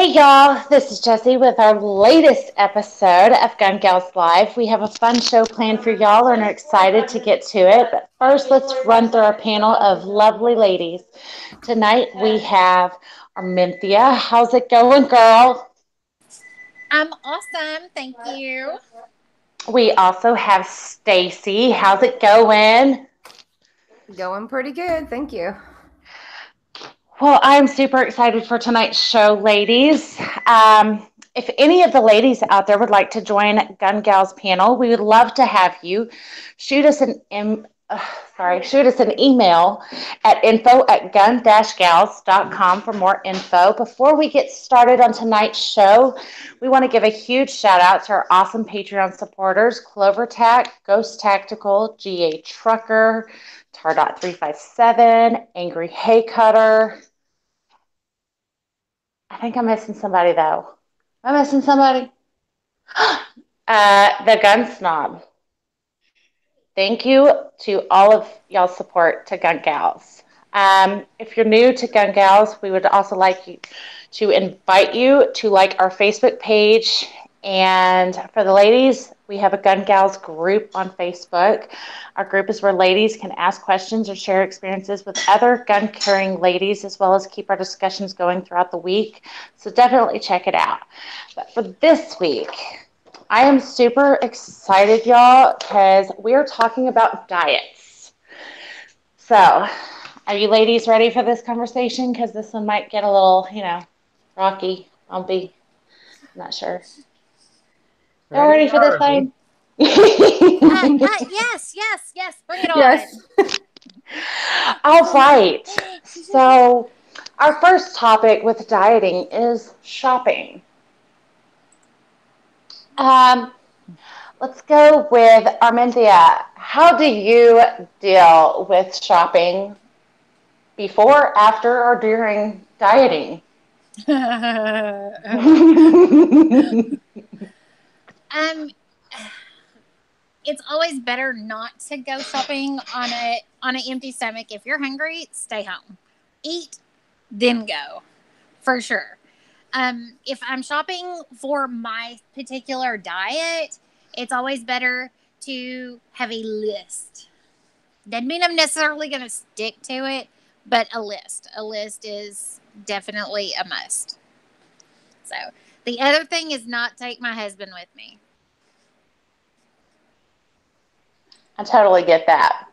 Hey y'all, this is Jessie with our latest episode of Gun Gals Live. We have a fun show planned for y'all and are excited to get to it. But first, let's run through our panel of lovely ladies. Tonight we have Arminthia. How's it going, girl? I'm awesome. Thank you. We also have Stacy. How's it going? Going pretty good, thank you. Well, I'm super excited for tonight's show, ladies. If any of the ladies out there would like to join Gun Gals panel, we would love to have you. Shoot us an email at info@gun-gals.com for more info. Before we get started on tonight's show, we want to give a huge shout out to our awesome Patreon supporters, Clover Tack, Ghost Tactical, GA Trucker, Tardot 357, Angry Hay Cutter. I think I'm missing somebody though. Am I missing somebody? The Gun Snob. Thank you to all of y'all's support to Gun Gals. If you're new to Gun Gals, we would also like to invite you to like our Facebook page. And for the ladies, we have a Gun Gals group on Facebook. Our group is where ladies can ask questions or share experiences with other gun carrying ladies, as well as keep our discussions going throughout the week. So definitely check it out. But for this week, I am super excited, y'all, because we are talking about diets. So, are you ladies ready for this conversation? Because this one might get a little, rocky, bumpy. I'm not sure. Y'all ready for this thing? Yes. Bring it on. Yes. All right. So, our first topic with dieting is shopping. Let's go with Arminthia. How do you deal with shopping before, after, or during dieting? It's always better not to go shopping on an empty stomach. If you're hungry, stay home. Eat, then go. For sure. If I'm shopping for my particular diet, it's always better to have a list. Doesn't mean I'm necessarily going to stick to it, but a list. A list is definitely a must. So the other thing is not take my husband with me. I totally get that.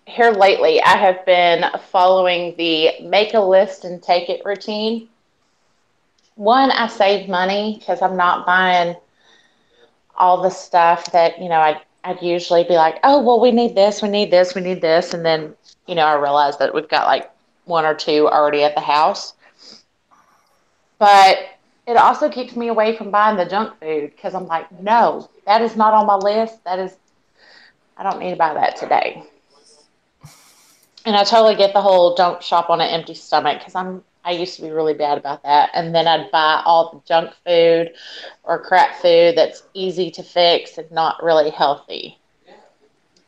Here lately, I have been following the make a list and take it routine. One, I save money because I'm not buying all the stuff that, I'd usually be like, oh, well, we need this, we need this, we need this. And then, I realize that we've got like one or two already at the house. But it also keeps me away from buying the junk food because I'm like, no, that is not on my list. I don't need to buy that today. And I totally get the whole don't shop on an empty stomach because I used to be really bad about that. And then I'd buy all the junk food or crap food that's easy to fix and not really healthy.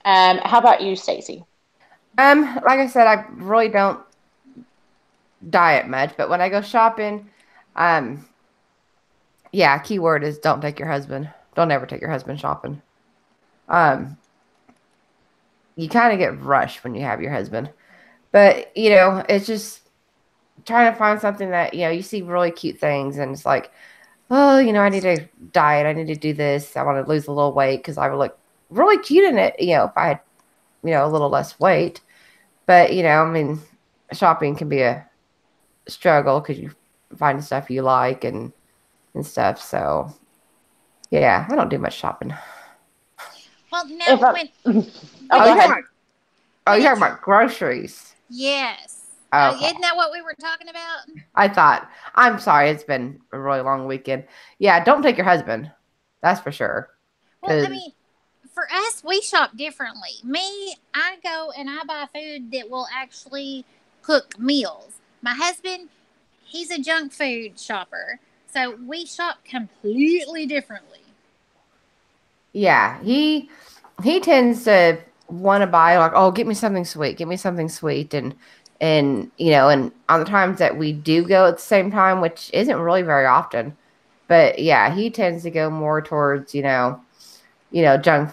How about you, Stacy? Like I said, I really don't diet much, but when I go shopping, key word is don't take your husband. Don't ever take your husband shopping. You kind of get rushed when you have your husband, but it's just trying to find something that you see really cute things, and it's like, oh, I need to diet. I need to do this. I want to lose a little weight because I would look really cute in it. If I had a little less weight, but shopping can be a struggle because you find stuff you like and stuff. So yeah, I don't do much shopping. Well, no, you're talking about groceries. Yes. Okay. Isn't that what we were talking about? I thought. I'm sorry. It's been a really long weekend. Yeah, don't take your husband. That's for sure. Well, for us, we shop differently. Me, I go and I buy food that will actually cook meals. My husband, he's a junk food shopper. So we shop completely differently. Yeah, he tends to want to buy like, oh, get me something sweet, and And, and on the times that we do go at the same time, which isn't really very often, but yeah, he tends to go more towards, junk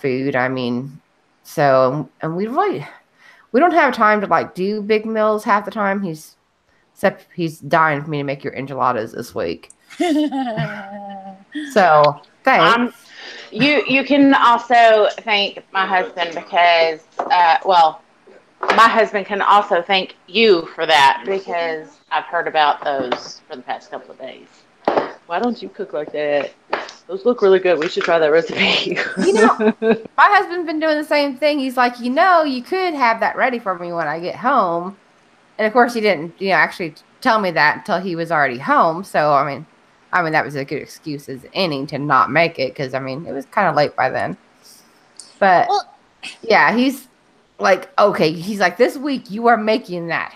food. I mean, so, and we don't have time to like do big meals half the time. Except he's dying for me to make your enchiladas this week. So thanks. You can also thank my husband because, my husband can also thank you for that because I've heard about those for the past couple of days. Why don't you cook like that? Those look really good. We should try that recipe. My husband's been doing the same thing. He's like, you could have that ready for me when I get home. And of course, he didn't, actually tell me that until he was already home. So, that was a good excuse as any to not make it because, it was kind of late by then. But yeah, he's like, okay, he's like, this week you are making that.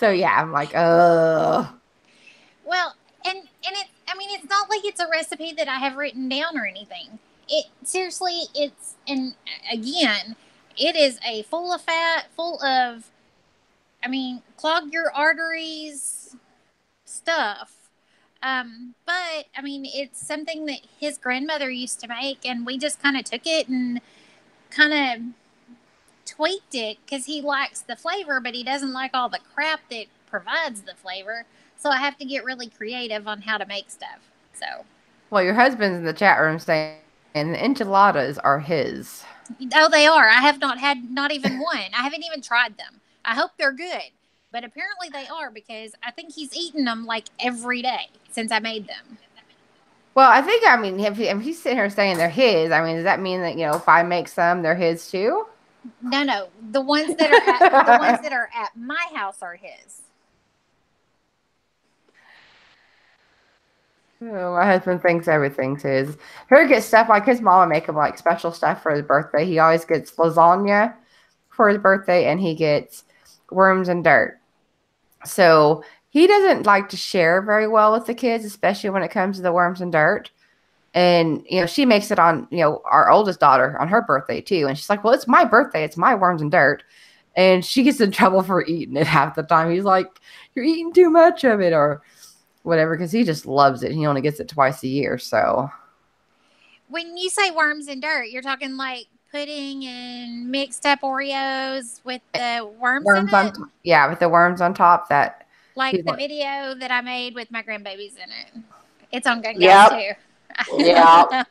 So yeah, I'm like, Well, and it's not like it's a recipe that I have written down or anything. And again, it is a full of fat, full of, clog your arteries stuff. But it's something that his grandmother used to make, and we just kind of took it and kind of tweaked it because he likes the flavor, but he doesn't like all the crap that provides the flavor. So I have to get really creative on how to make stuff. So, well, your husband's in the chat room saying the enchiladas are his. Oh, they are. I have not had not even one. I haven't even tried them. I hope they're good, but apparently they are because I think he's eaten them like every day since I made them. Well, I think if he's sitting here saying they're his, does that mean that if I make some, they're his too? No. The ones that are at my house are his. Oh, my husband thinks everything's his. He gets stuff like his mama make him like special stuff for his birthday. He always gets lasagna for his birthday, and he gets worms and dirt. So he doesn't like to share very well with the kids, especially when it comes to the worms and dirt. And she makes it on our oldest daughter on her birthday too, and she's like, "Well, it's my birthday. It's my worms and dirt." And she gets in trouble for eating it half the time. He's like, "You're eating too much of it," or whatever, because he just loves it. He only gets it twice a year. So when you say worms and dirt, you're talking like pudding and mixed up Oreos with the worms in it? Yeah, with the worms on top. That like the video that I made with my grandbabies in it. It's on Gun Gals too. Yeah.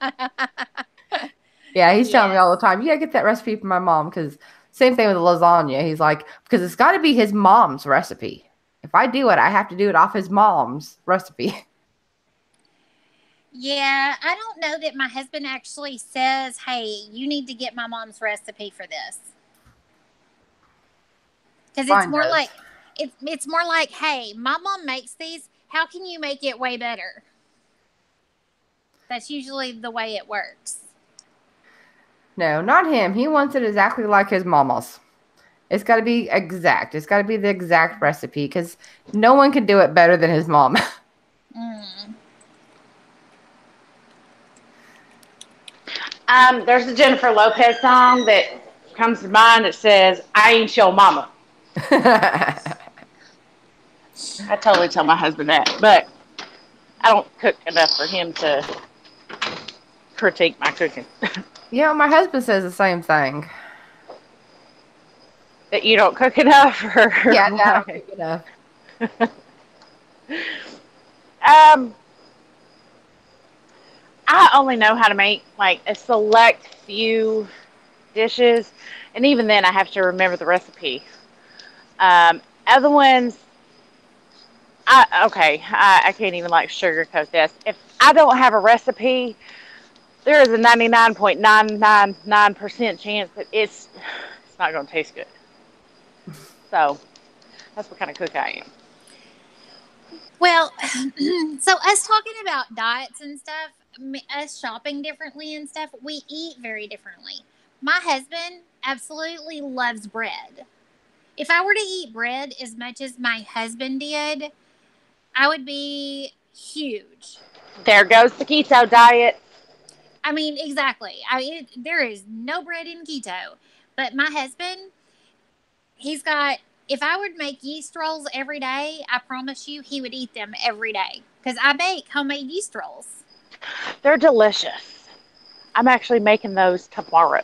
Yeah, he's telling me all the time, you gotta get that recipe from my mom, because same thing with the lasagna. He's like, because it's got to be his mom's recipe. If I do it, I have to do it off his mom's recipe. Yeah, I don't know that my husband actually says, "Hey, you need to get my mom's recipe for this," because it's more like, "Hey, my mom makes these. How can you make it way better?" That's usually the way it works. No, not him. He wants it exactly like his mama's. It's got to be exact. It's got to be the exact recipe, because no one can do it better than his mom. There's a Jennifer Lopez song that comes to mind that says, "I ain't your mama." I totally tell my husband that, but I don't cook enough for him to critique my cooking. My husband says the same thing. That you don't cook enough? Or yeah, no, I don't cook enough. I only know how to make like a select few dishes, and even then I have to remember the recipe. Other ones, I can't even like sugarcoat this. If I don't have a recipe, there is a 99.999% chance that it's not going to taste good. So that's what kind of cook I am. Well, so us talking about diets and stuff, us shopping differently and stuff, we eat very differently. My husband absolutely loves bread. If I were to eat bread as much as my husband did, I would be huge. There goes the keto diet. Exactly. There is no bread in keto. But my husband, he's got. If I would make yeast rolls every day, I promise you, he would eat them every day because I bake homemade yeast rolls. They're delicious. I'm actually making those tomorrow.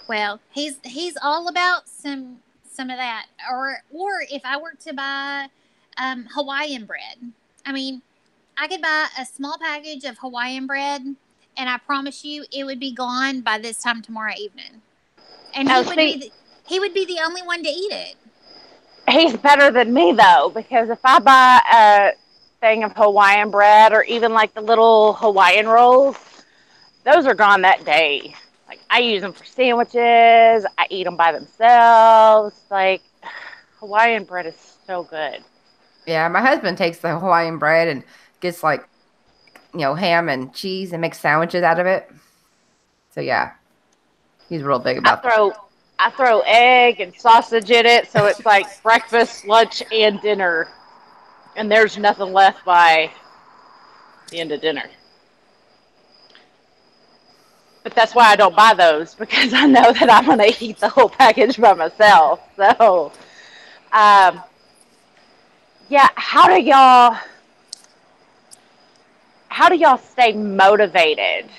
Well, he's all about some of that. Or if I were to buy Hawaiian bread, I mean, I could buy a small package of Hawaiian bread, and I promise you, it would be gone by this time tomorrow evening. And Oh, see, he would be the only one to eat it. he's better than me though, because if I buy a thing of Hawaiian bread or even like the little Hawaiian rolls, those are gone that day. Like I use them for sandwiches. I eat them by themselves. Like Hawaiian bread is so good. Yeah, my husband takes the Hawaiian bread and gets like, ham and cheese and makes sandwiches out of it. So yeah, he's real big I about that. throw I throw egg and sausage in it, so it's like breakfast, lunch, and dinner, and there's nothing left by the end of dinner. But that's why I don't buy those because I know that I'm gonna eat the whole package by myself. So, um, yeah, how do y'all stay motivated?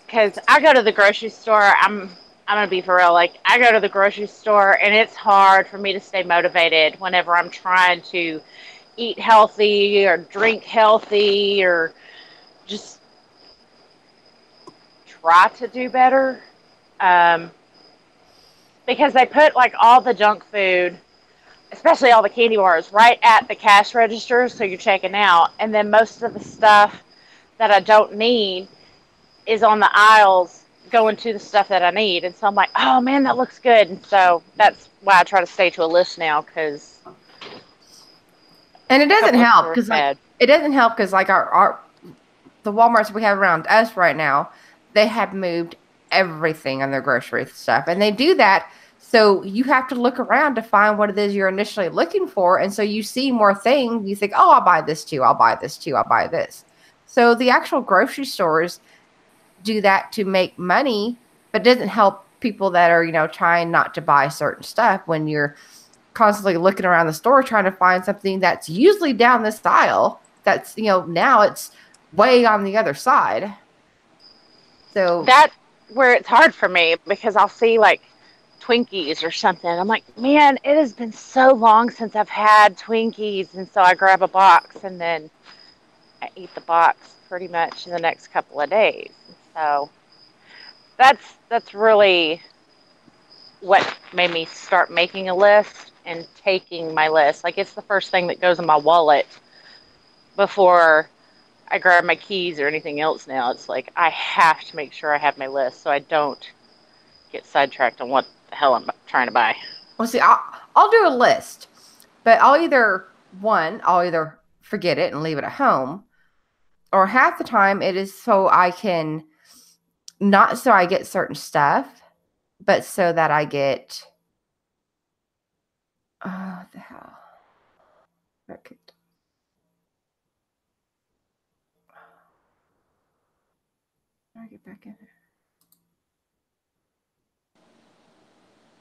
Because I go to the grocery store. I'm gonna be for real. Like I go to the grocery store, and it's hard for me to stay motivated whenever I'm trying to eat healthy or drink healthy or just try to do better. Um, because they put like all the junk food, especially all the candy bars, right at the cash register, so you're checking out, and then most of the stuff that I don't need is on the aisles going to the stuff that I need. And so I'm like, oh man, that looks good. And so that's why I try to stay to a list now because And it a doesn't couple of help stores because bad. our the Walmarts we have around us right now, they have moved everything on their grocery stuff. And they do that so you have to look around to find what it is you're initially looking for. And so you see more things, you think, oh, I'll buy this too, I'll buy this too, I'll buy this. So the actual grocery stores do that to make money, but doesn't help people that are, trying not to buy certain stuff when you're constantly looking around the store trying to find something that's usually down this aisle that's, now it's way on the other side. So, That where it's hard for me because I'll see like Twinkies or something. I'm like, man, it has been so long since I've had Twinkies. And so I grab a box and then I eat the box pretty much in the next couple of days. So that's really what made me start making a list and taking my list. Like it's the first thing that goes in my wallet before I grab my keys or anything else now. It's like I have to make sure I have my list so I don't get sidetracked on what the hell I'm trying to buy. well, see, I'll do a list, but I'll either forget it and leave it at home, or half the time it is so I can, not so I get certain stuff, but so that I get, oh, what the hell? Okay. How do I get back in there?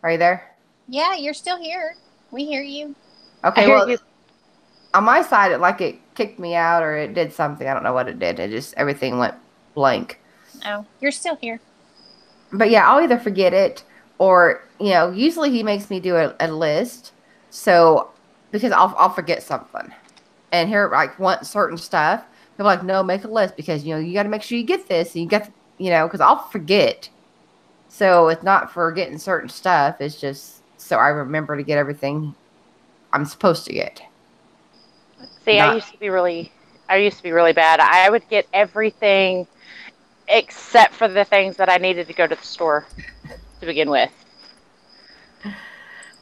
Are you there? Yeah, you're still here. We hear you. I Okay, hear well, you. on my side, it kicked me out or it did something. I don't know what it did. It just, everything went blank. Oh, you're still here. But yeah, I'll either forget it or, usually he makes me do a list. So, because I'll forget something. And here, like, want certain stuff. They're like, no, make a list because, you got to make sure you get this. And you get, because I'll forget. So it's not for getting certain stuff. It's just so I remember to get everything I'm supposed to get. See, Not, I used to be really bad. I would get everything except for the things that I needed to go to the store to begin with.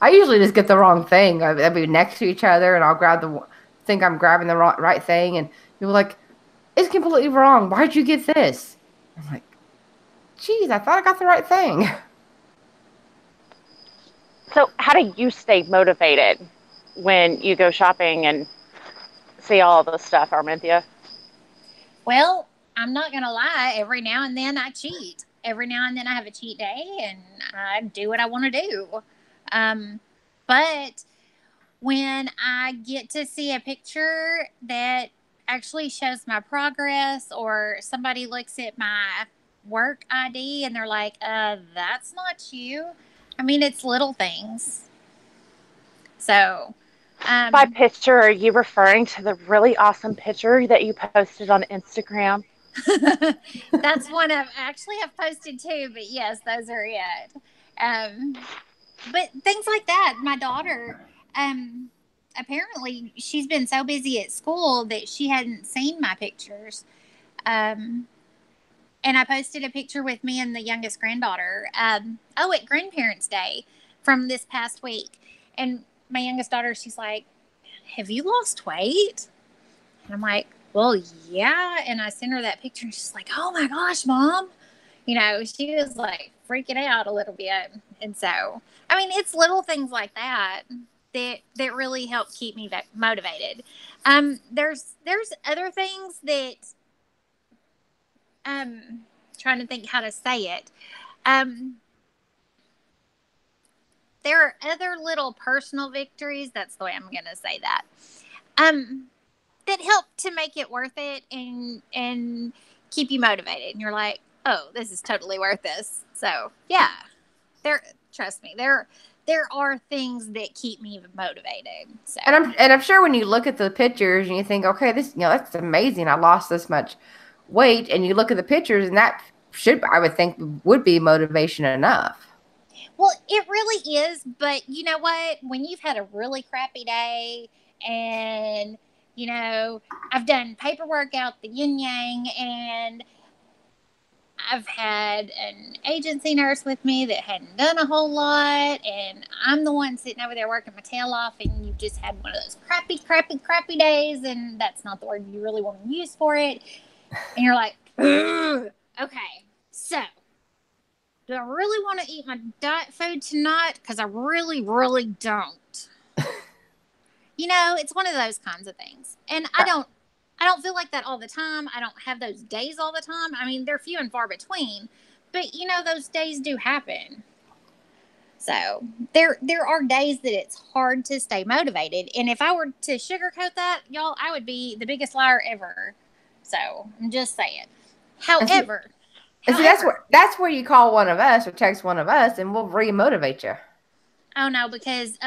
I usually just get the wrong thing. I'll be next to each other and I'll think I'm grabbing the right thing. And you're like, it's completely wrong. Why'd you get this? I'm like, geez, I thought I got the right thing. So, how do you stay motivated when you go shopping and see all the stuff, Arminthia? Well, I'm not gonna lie. Every now and then I cheat. every now and then I have a cheat day and I do what I want to do. But when I get to see a picture that actually shows my progress, or somebody looks at my work ID and they're like, that's not you. I mean, it's little things. So, By um, picture, are you referring to the really awesome picture that you posted on Instagram? that's one of actually I've posted two, but yes, those are it. But things like that. My daughter, um, apparently, she's been so busy at school that she hadn't seen my pictures. Um, and I posted a picture with me and the youngest granddaughter. At Grandparents' Day from this past week, and my youngest daughter, she's like, "Have you lost weight?" And I'm like, "Well, yeah." And I sent her that picture, and she's like, "Oh my gosh, mom!" She was like freaking out a little bit. And so, I mean, it's little things like that that really help keep me motivated. There's other things that trying to think how to say it. Um, there are other little personal victories. That's the way I'm going to say that. Um, that help to make it worth it and keep you motivated. And you're like, oh, this is totally worth this. So yeah, there. Trust me, there are things that keep me motivated. So And I'm sure when you look at the pictures and you think, okay, this, that's amazing. I lost this much weight, and you look at the pictures, and that should, I would think, would be motivation enough. well, it really is. But you know what? When you've had a really crappy day, and I've done paperwork out the yin yang, and I've had an agency nurse with me that hadn't done a whole lot, and I'm the one sitting over there working my tail off, and you just had one of those crappy, crappy, crappy days, and that's not the word you really want to use for it. And you're like, ugh. Okay, so do I really want to eat my diet food tonight? Because I really, really don't. It's one of those kinds of things, and I don't feel like that all the time. I don't have those days all the time. I mean, they're few and far between, but those days do happen. So there are days that it's hard to stay motivated, and if I were to sugarcoat that, y'all, I would be the biggest liar ever. So I'm just saying. And see, However, and see, that's where you call one of us or text one of us, and we'll re-motivate you. oh no, because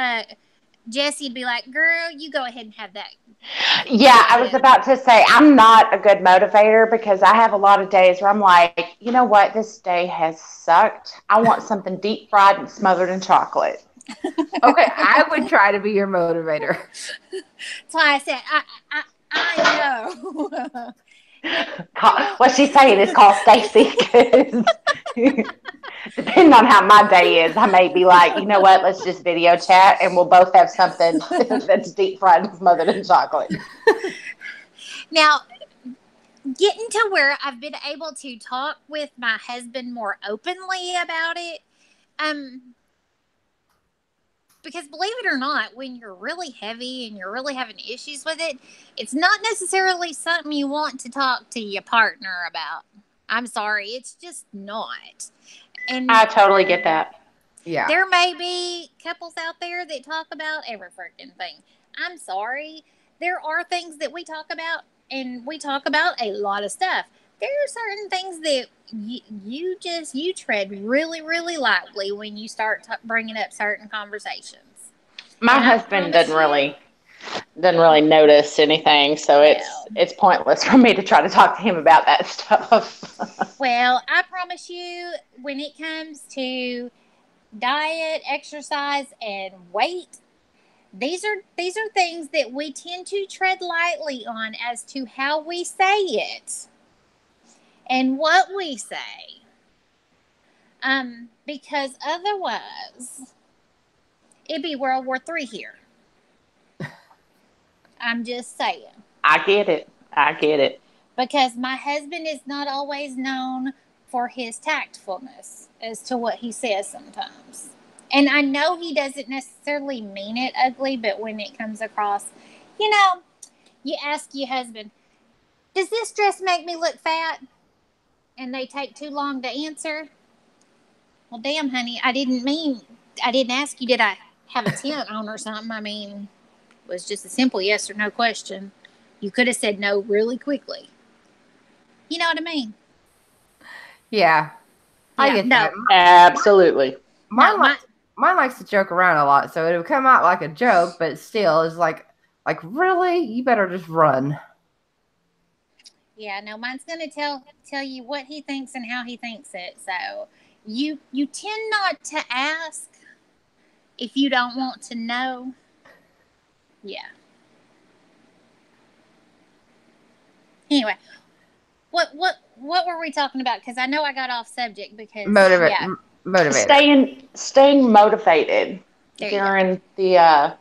Jesse'd be like, "Girl, you go ahead and have that." Yeah, I was about to say, I'm not a good motivator because I have a lot of days where I'm like, you know what? This day has sucked. I want something deep fried and smothered in chocolate. Okay, I would try to be your motivator. That's why I said I know. What she's saying is call Stacy because depending on how my day is, I may be like, you know what? Let's just video chat and we'll both have something that's deep fried and smothered in chocolate. Now, getting to where I've been able to talk with my husband more openly about it, because believe it or not, when you're really heavy and you're really having issues with it, it's not necessarily something you want to talk to your partner about. I'm sorry, it's just not. And I totally get that. Yeah. there may be couples out there that talk about every freaking thing. I'm sorry. There are things that we talk about, and we talk about a lot of stuff. There are certain things that you tread really, really lightly when you start bringing up certain conversations. My And I husband promise you, doesn't really notice anything, so well, it's pointless for me to try to talk to him about that stuff. well, I promise you, when it comes to diet, exercise, and weight, these are things that we tend to tread lightly on as to how we say it and what we say. Because otherwise it'd be World War III here. I'm just saying. I get it. I get it. Because my husband is not always known for his tactfulness as to what he says sometimes. And I know he doesn't necessarily mean it ugly, but when it comes across, you ask your husband, does this dress make me look fat? and they take too long to answer, well, damn, honey, I didn't ask you, did I have a tent on or something? I mean, it was just a simple yes or no question. You could have said no really quickly. You know what I mean? Yeah, I Yeah, get no, that. Absolutely. no, Mine, mine likes to joke around a lot, so it'll come out like a joke, but still is like really, you better just run. yeah, no, mine's gonna tell you what he thinks and how he thinks it. So you tend not to ask if you don't want to know. Yeah. Anyway, what were we talking about? Because I know I got off subject because Motivate, yeah, motivator. Staying motivated there you go. during the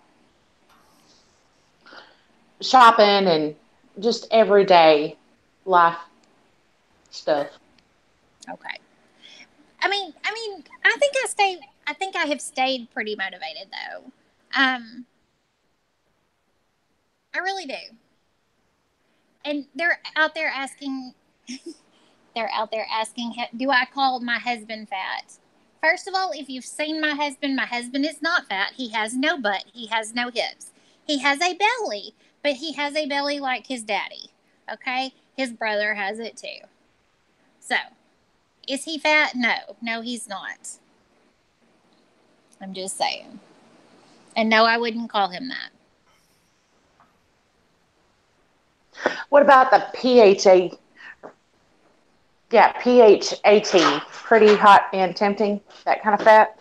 shopping and just everyday life stuff. Okay. I think I have stayed pretty motivated though. I really do. And they're out there asking, do I call my husband fat? First of all, if you've seen my husband is not fat. He has no butt. He has no hips. He has a belly, but he has a belly like his daddy. Okay? His brother has it too. So, is he fat? No. No, he's not. I'm just saying. And no, I wouldn't call him that. What about the PHA? Yeah, PHAT. Pretty hot and tempting. That kind of fat.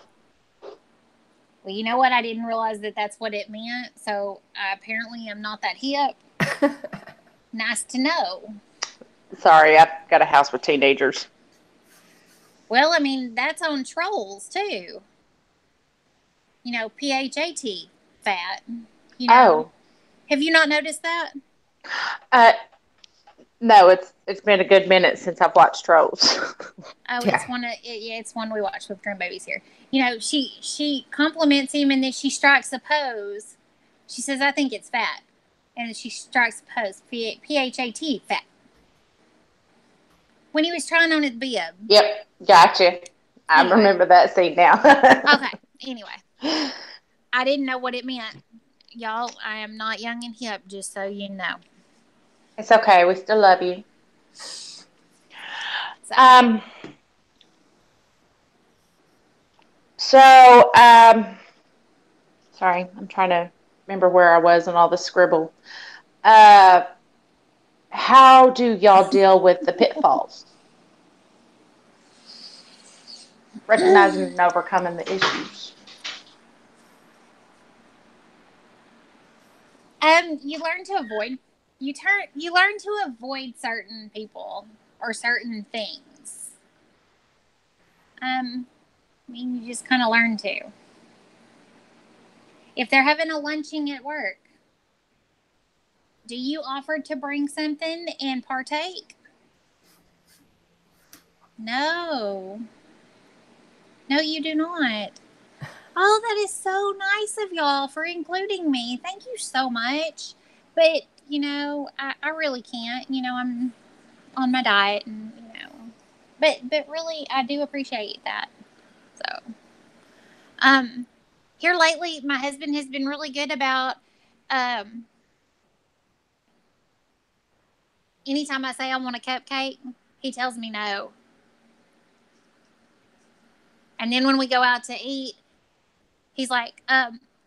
Well, you know what? I didn't realize that that's what it meant. So I apparently am not that hip. Nice to know. Sorry, I've got a house with teenagers. Well, I mean, that's on trolls too. You know, PHAT, fat. You know, Oh, have you not noticed that? uh, no, it's been a good minute since I've watched Trolls. Oh, Yeah, it's one we watched with grandbabies here. You know, she compliments him and then she strikes a pose. She says, "I think it's fat," and then she strikes a pose. PHAT, fat. When he was trying on his bib. Yep, gotcha. I Anyway, remember that scene now. okay. Anyway, I didn't know what it meant, y'all. I am not young and hip, just so you know. It's okay. We still love you. So, Um. So, sorry, I'm trying to remember where I was and all the scribble. Uh, how do y'all deal with the pitfalls? Recognizing and overcoming the issues. you learn to avoid you learn to avoid certain people or certain things. I mean, you just kind of learn to. If they're having a lunching at work, do you offer to bring something and partake? No. No, you do not. Oh, that is so nice of y'all for including me. Thank you so much. But, you know, I really can't. You know, I'm on my diet and, you know. But really I do appreciate that. So, um here lately my husband has been really good about um anytime I say I want a cupcake, he tells me no. And then when we go out to eat, he's like,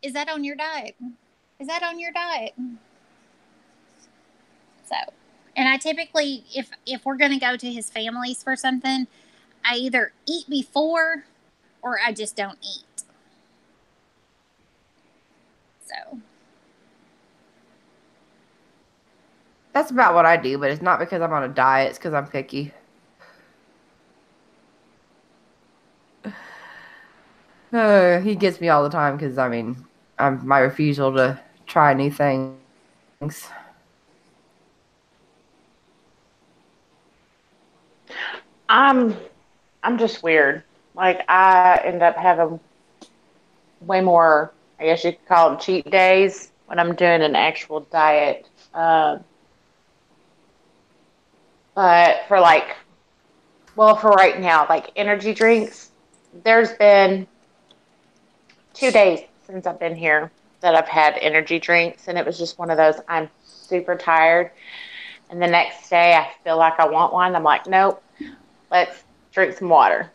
is that on your diet? Is that on your diet? So, and I typically, if we're gonna go to his family's for something, I either eat before or I just don't eat. So, that's about what I do, but it's not because I'm on a diet. It's because I'm picky. He gets me all the time because I mean, I'm my refusal to try new things. I'm I'm just weird. Like I end up having way more. I guess you could call them cheat days when I'm doing an actual diet. But for like well, for right now, like energy drinks, there's been 2 days since I've been here that I've had energy drinks, and it was just one of those. I'm super tired, and the next day I feel like I want one. I'm like, nope, let's drink some water.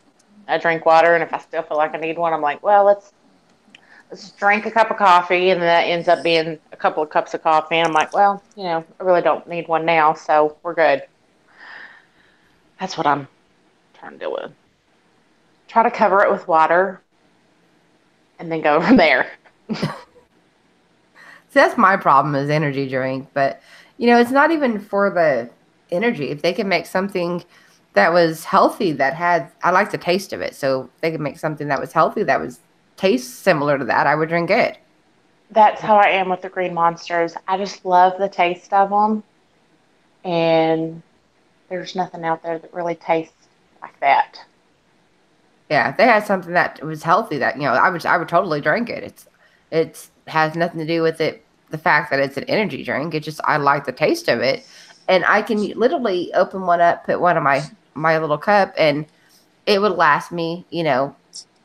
I drink water, and if I still feel like I need one, I'm like, well, let's drink a cup of coffee, and then that ends up being a couple of cups of coffee, and I'm like, well, I really don't need one now, so we're good. That's what I'm trying to deal with. Try to cover it with water, and then go from there. See, that's my problem is energy drink, but it's not even for the energy. If they can make something that was healthy I like the taste of it. So if they could make something that was healthy that was taste similar to that, I would drink it. That's how I am with the green monsters. I just love the taste of them, and there's nothing out there that really tastes like that. Yeah, if they had something that was healthy that, I would totally drink it. It's has nothing to do with it, the fact that it's an energy drink. It's just I like the taste of it. And I can literally open one up, put one in my little cup, and it would last me,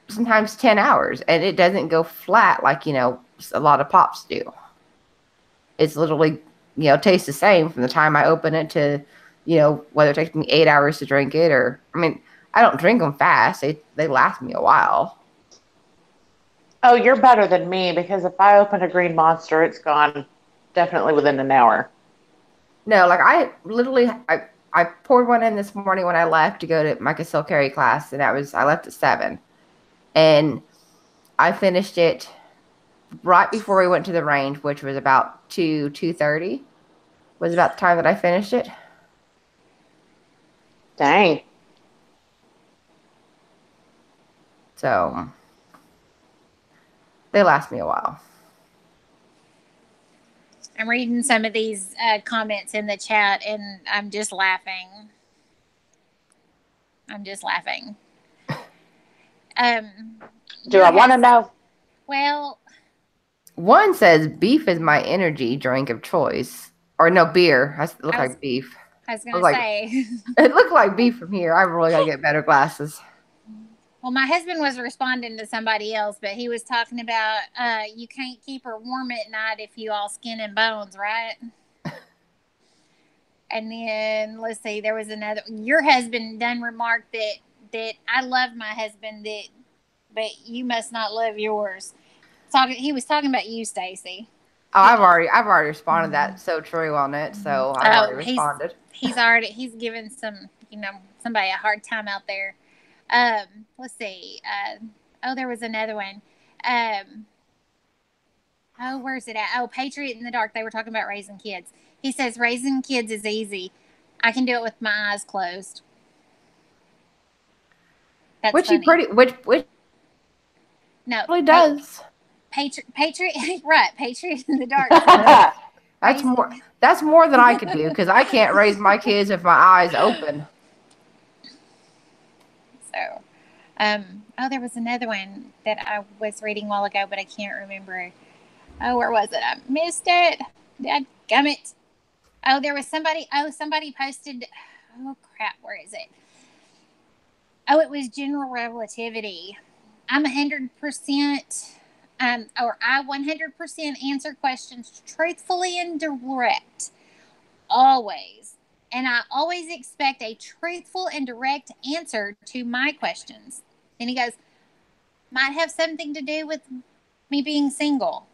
sometimes 10 hours, and it doesn't go flat like, a lot of pops do. It's literally, tastes the same from the time I open it to, whether it takes me 8 hours to drink it or, I mean, I don't drink them fast. They last me a while. Oh, you're better than me because if I open a green monster, it's gone definitely within an hour. No, like I poured one in this morning when I left to go to my concealed carry class, and I left at 7, and I finished it right before we went to the range, which was about 2:30. Was about the time that I finished it. Dang. So they last me a while. I'm reading some of these comments in the chat, and I'm just laughing. I'm just laughing. Do I want to know? Well, one says beef is my energy drink of choice, or no, beer. It looked like beef. I was gonna say it looked like beef from here. I really gotta get better glasses. Well, my husband was responding to somebody else, but he was talking about you can't keep her warm at night if you all skin and bones, right? And then let's see, there was another. Your husband done remarked that I love my husband, but you must not love yours. He was talking about you, Stacy. Oh, I've already responded. That's so true on it. So I've already responded. He's given somebody a hard time out there. Let's see. There was another one. Where's it at? Oh, Patriot in the Dark. They were talking about raising kids. He says raising kids is easy. I can do it with my eyes closed. That's which funny. he pretty which no really does. Patriot right? Patriot in the Dark. That's more than I could do because I can't raise my kids with my eyes open. So, there was another one that I was reading a while ago, but I can't remember. Oh, where was it? I missed it. Dadgummit. Oh, there was somebody. Oh, somebody posted. Oh, crap. Where is it? Oh, it was general relativity. I'm 100%, I 100% answer questions truthfully and direct. Always. And I always expect a truthful and direct answer to my questions. And he goes, might have something to do with me being single.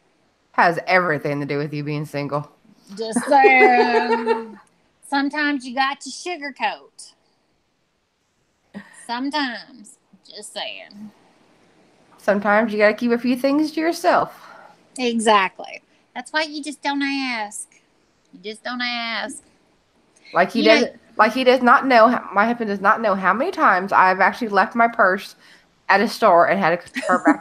Has everything to do with you being single. Just saying. Sometimes you got to sugarcoat. Sometimes. Just saying. Sometimes you got to keep a few things to yourself. Exactly. That's why you just don't ask. You just don't ask. Like he does not know. My husband does not know how many times I've actually left my purse at a store and had to turn back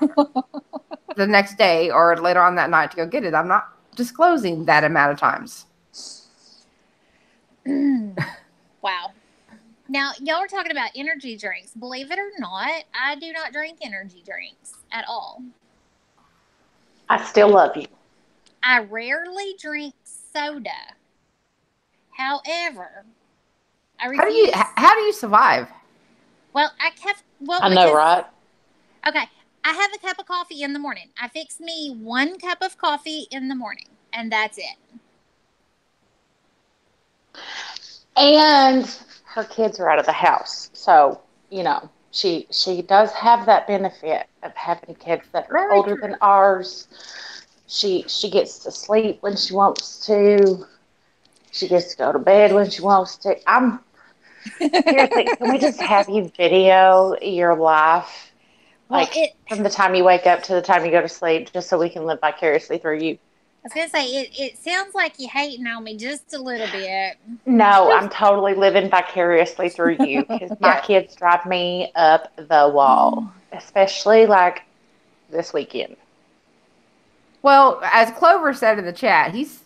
the next day or later on that night to go get it. I'm not disclosing that amount of times. Wow. Now, y'all are talking about energy drinks. Believe it or not, I do not drink energy drinks at all. I still love you. I rarely drink soda. However, I refuse. How do you survive? Well, I kept I know, right? okay, I have a cup of coffee in the morning. I fix me 1 cup of coffee in the morning, and that's it. And her kids are out of the house, so she does have that benefit of having kids that are Very older true. than ours. She gets to sleep when she wants to. She gets to go to bed when she wants to. I'm seriously, can we just have you video your life, Well, like from the time you wake up to the time you go to sleep, just so we can live vicariously through you? I was gonna say it sounds like you hating on me just a little bit. No, I'm totally living vicariously through you because my Yeah. kids drive me up the wall, especially like this weekend. Well, as Clover said in the chat, he's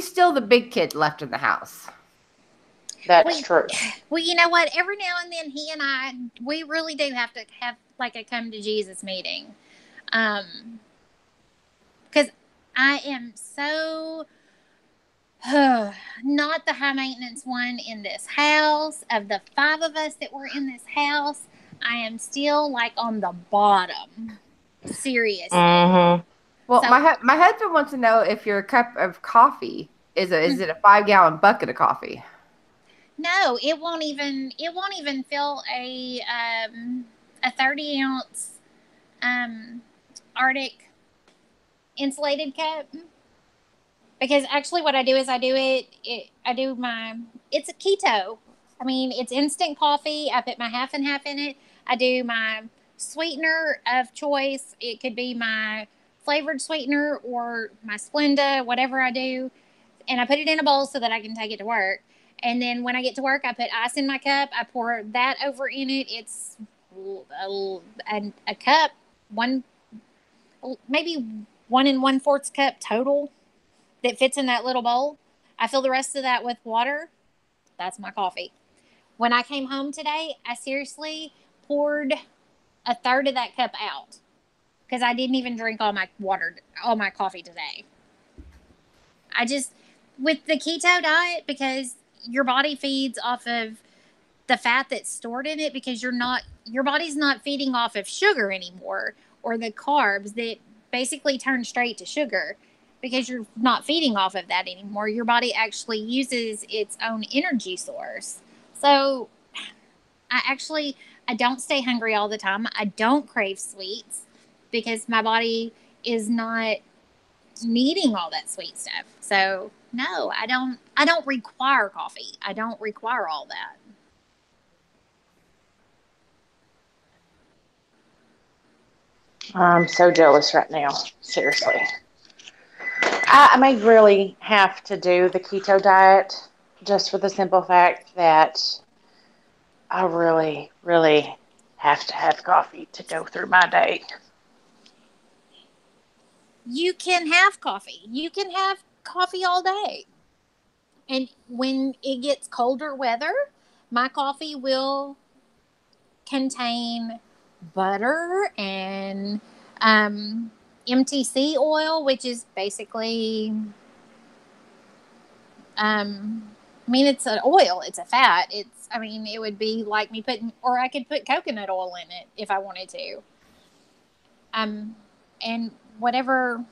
still the big kid left in the house. That's We true. well, you know what? Every now and then, he and I, we really do have to have like a come to Jesus meeting, because I am so not the high maintenance one in this house. Of the 5 of us that were in this house, I am still like on the bottom. Seriously. Mm-hmm. Well, So my husband wants to know if your cup of coffee is it a 5 gallon bucket of coffee? no, it won't even fill a 30 ounce um Arctic insulated cup. Because actually, what I do is I do my, it's a keto. I mean, it's instant coffee. I put my half and half in it. I do my sweetener of choice. It could be my flavored sweetener or my Splenda, whatever I do. And I put it in a bowl so that I can take it to work. And then when I get to work, I put ice in my cup. I pour that over in it. It's a cup, one, maybe 1 1/4 cup total that fits in that little bowl. I fill the rest of that with water. That's my coffee. When I came home today, I seriously poured a third of that cup out because I didn't even drink all my coffee today. I just, with the keto diet, because your body feeds off of the fat that's stored in it, because your body's not feeding off of sugar anymore, or the carbs that basically turn straight to sugar, because you're not feeding off of that anymore. Your body actually uses its own energy source. So I don't stay hungry all the time. I don't crave sweets because my body is not needing all that sweet stuff. So no, I don't require coffee. I don't require all that. I'm so jealous right now. Seriously. I may really have to do the keto diet just for the simple fact that I really, really have to have coffee to go through my day. You can have coffee. You can have coffee all day. And when it gets colder weather, my coffee will contain butter and MTC oil, which is basically, I mean, it's an oil, it's a fat. I mean, it would be like me putting, or I could put coconut oil in it if I wanted to. Um, and whatever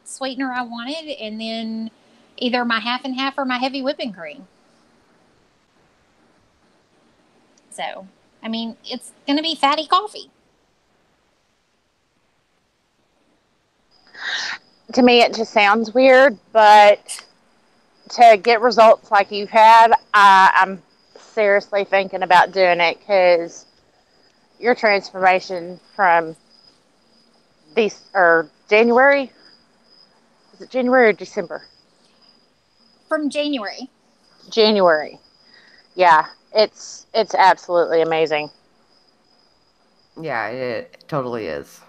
sweetener I wanted, and then either my half and half or my heavy whipping cream. So, I mean, it's going to be fatty coffee. To me, it just sounds weird, but to get results like you've had, I'm seriously thinking about doing it because your transformation from this or January, is it January or December? From January. January. Yeah, it's absolutely amazing. Yeah, it totally is.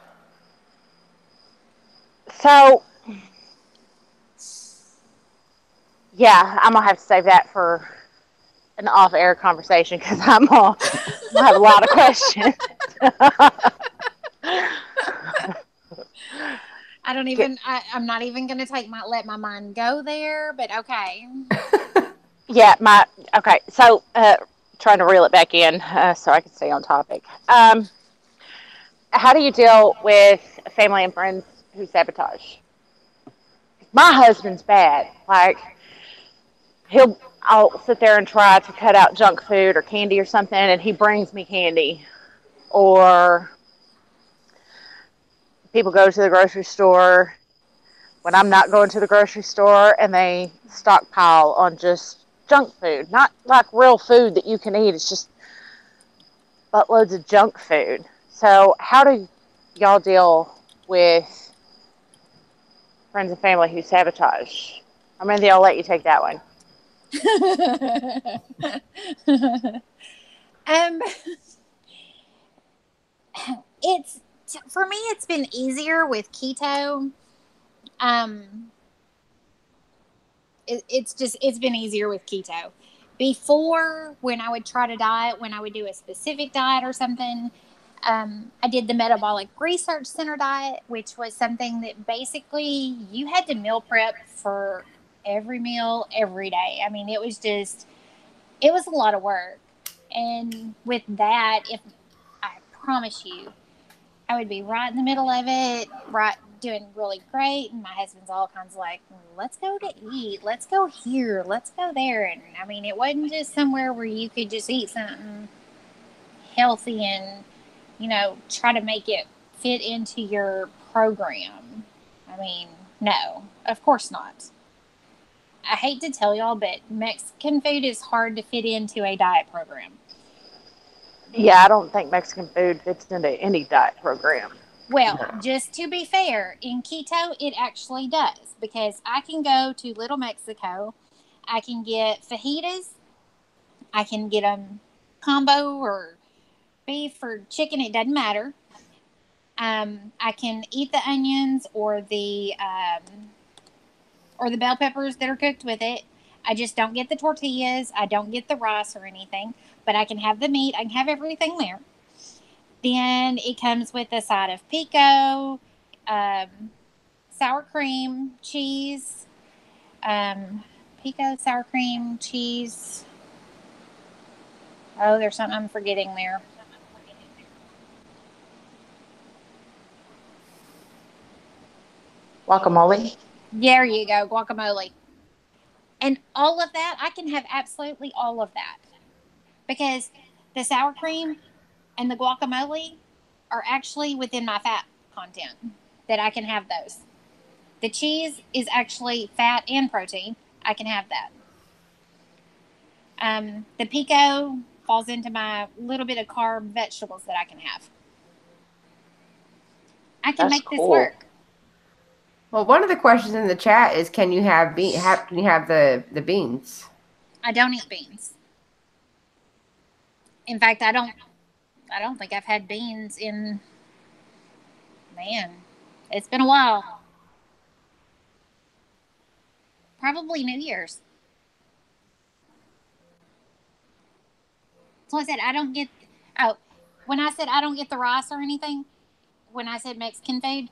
So, yeah, I'm gonna have to save that for an off-air conversation because gonna have a lot of questions. I don't even. I'm not even going to let my mind go there. But okay. Yeah, okay. So trying to reel it back in so I can stay on topic. How do you deal with family and friends who sabotage? My husband's bad. Like, I'll sit there and try to cut out junk food or candy or something, and he brings me candy. Or people go to the grocery store when I'm not going to the grocery store, and they stockpile on just junk food. Not like real food that you can eat. It's just buttloads of junk food. So how do y'all deal with friends and family who sabotage? I'm going to let you take that one. um, it's for me. It's been easier with keto. Um, it's been easier with keto. Before, when I would try to diet, when I would do a specific diet or something, I did the Metabolic Research Center diet, which was something that basically you had to meal prep for every meal every day. I mean, it was a lot of work. And with that, if I promise you, I would be right in the middle of it, right doing really great, and my husband's all kinds of like, "Let's go to eat, let's go here, let's go there." And I mean, it wasn't just somewhere where you could just eat something healthy and try to make it fit into your program. I mean, no, of course not. I hate to tell y'all, but Mexican food is hard to fit into a diet program. Yeah, I don't think Mexican food fits into any diet program. Well, just to be fair, in keto, it actually does because I can go to Little Mexico. I can get fajitas. I can get them combo or beef or chicken. It doesn't matter. I can eat the onions or the bell peppers that are cooked with it. I just don't get the tortillas. I don't get the rice or anything, but I can have the meat. I can have everything there. Then it comes with a side of pico, um, sour cream, cheese, pico, sour cream, cheese. Oh, there's something I'm forgetting there. Guacamole? There you go, guacamole. And all of that, I can have absolutely all of that because the sour cream and the guacamole are actually within my fat content that I can have those. The cheese is actually fat and protein. I can have that. The pico falls into my little bit of carb vegetables that I can have. I can That's make this cool. work. Well, one of the questions in the chat is, can you have can you have the beans? I don't eat beans. In fact, I don't think I've had beans in, man, it's been a while. Probably New Year's. So I said I don't get. Oh, when I said I don't get the rice or anything, when I said Mexican food,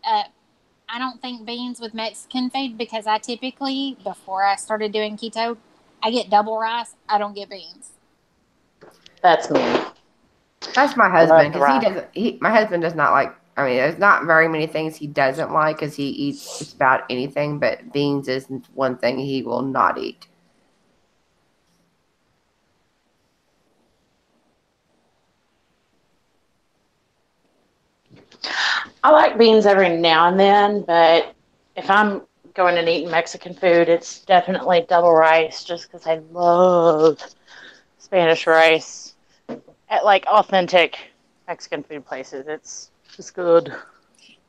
uh, I don't think beans with Mexican food because I typically, before I started doing keto, I get double rice. I don't get beans. That's me. That's my I love husband the because he rice. doesn't. My husband does not like. I mean, there's not very many things he doesn't like because he eats just about anything, but beans isn't one thing he will not eat. I like beans every now and then, but if I'm going and eating Mexican food, it's definitely double rice just because I love Spanish rice at like authentic Mexican food places. It's just good.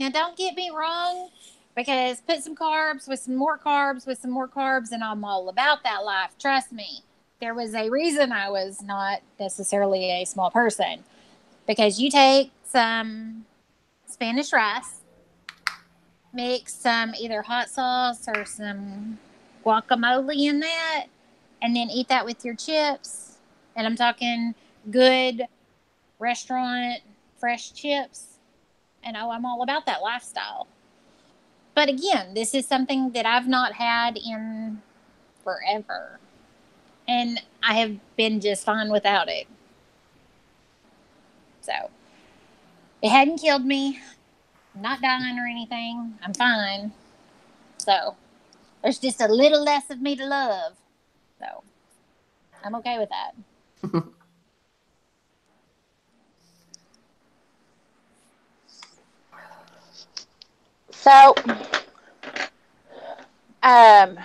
Now, don't get me wrong, because put some carbs with some more carbs with some more carbs, and I'm all about that life. Trust me. There was a reason I was not necessarily a small person. Because you take some Spanish rice, mix some either hot sauce or some guacamole in that, and then eat that with your chips. And I'm talking good restaurant fresh chips. And oh, I'm all about that lifestyle. But again, this is something that I've not had in forever. and I have been just fine without it. So it hadn't killed me. I'm not dying or anything. I'm fine. So there's just a little less of me to love. So I'm okay with that. So, um,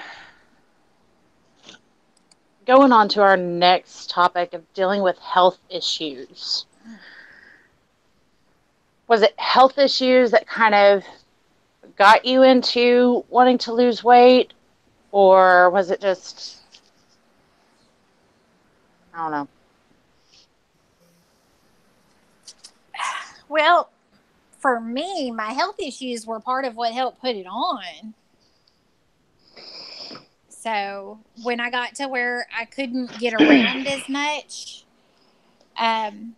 going on to our next topic of dealing with health issues. Was it health issues that kind of got you into wanting to lose weight, or was it just, I don't know? Well, for me, my health issues were part of what helped put it on. So when I got to where I couldn't get around as much, um,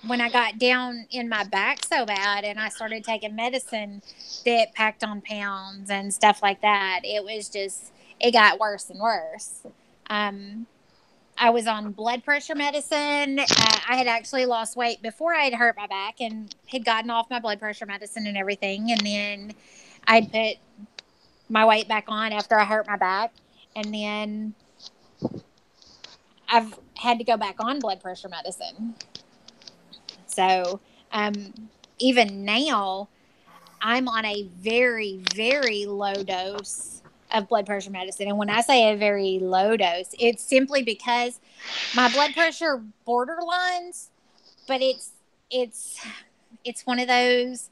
when I got down in my back so bad and I started taking medicine that packed on pounds and stuff like that, it was just, it got worse and worse. Um, I was on blood pressure medicine. I had actually lost weight before I had hurt my back and had gotten off my blood pressure medicine and everything. And then I'd put my weight back on after I hurt my back. And then I've had to go back on blood pressure medicine. So even now, I'm on a very, very low dose of blood pressure medicine. And when I say a very low dose, it's simply because my blood pressure borderlines, but it's one of those